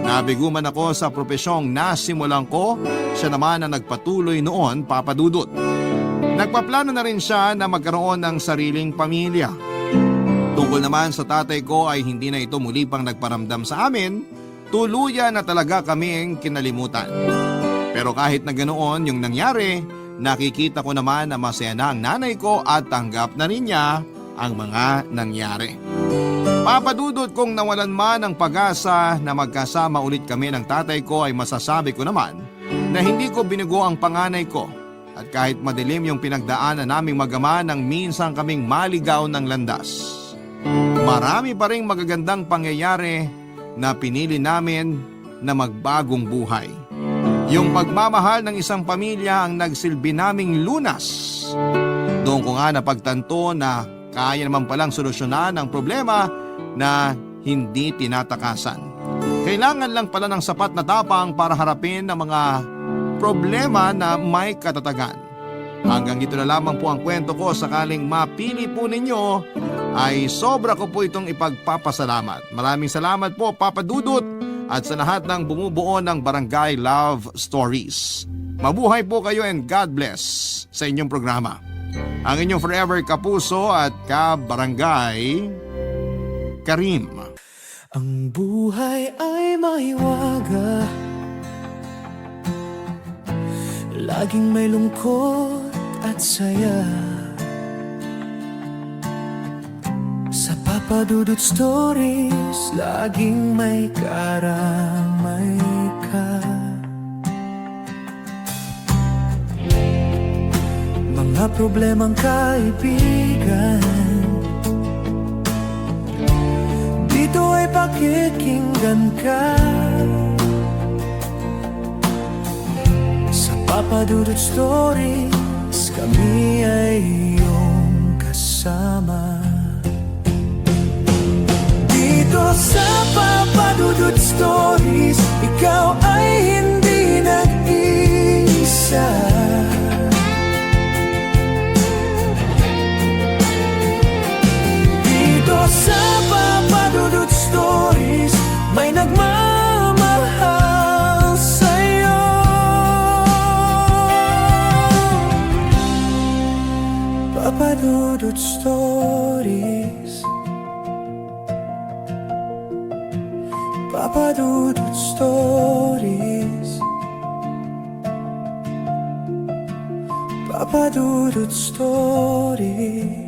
Nabiguman ako sa propesyong nasimulan ko, siya naman ang nagpatuloy noon, Papadudod. Nagpaplano na rin siya na magkaroon ng sariling pamilya. Tungkol naman sa tatay ko ay hindi na ito muli pang nagparamdam sa amin, tuluyan na talaga kaming kinalimutan. Pero kahit na ganoon yung nangyari, nakikita ko naman na masaya na ang nanay ko at tanggap na rin niya ang mga nangyari. Papadudod, kung nawalan man ang pag-asa na magkasama ulit kami ng tatay ko ay masasabi ko naman na hindi ko binugo ang panganay ko. At kahit madilim yung pinagdaanan naming magama nang minsan kaming maligaw ng landas, marami pa ring magagandang pangyayari na pinili namin na magbagong buhay. Yung pagmamahal ng isang pamilya ang nagsilbi naming lunas. Doon ko nga napagtanto na kaya naman palang solusyonan ang problema na hindi tinatakasan. Kailangan lang pala ng sapat na tapang para harapin ang mga problema na may katatagan. Hanggang dito na lamang po ang kwento ko. Sakaling mapili po ninyo ay sobra ko po itong ipagpapasalamat. Maraming salamat po, Papadudot, at sa lahat ng bumubuo ng Barangay Love Stories. Mabuhay po kayo and God bless sa inyong programa. Ang inyong forever kapuso at ka-barangay, Karim. Ang buhay ay maiwaga, laging may lungkot at saya. Sa Papadudot Stories, laging may karamay ka. Mga problemang kaibigan, dito ay pakikinggan ka. Sa Papadudot Stories, kami ay iyong kasama. Dito sa Papadudot Stories, ikaw ay hindi nag-iisa. Dito sa Papadudot Stories, may nagmamahal sa'yo. Papadudot Stories, Papadudot Stories, Papadudot Stories.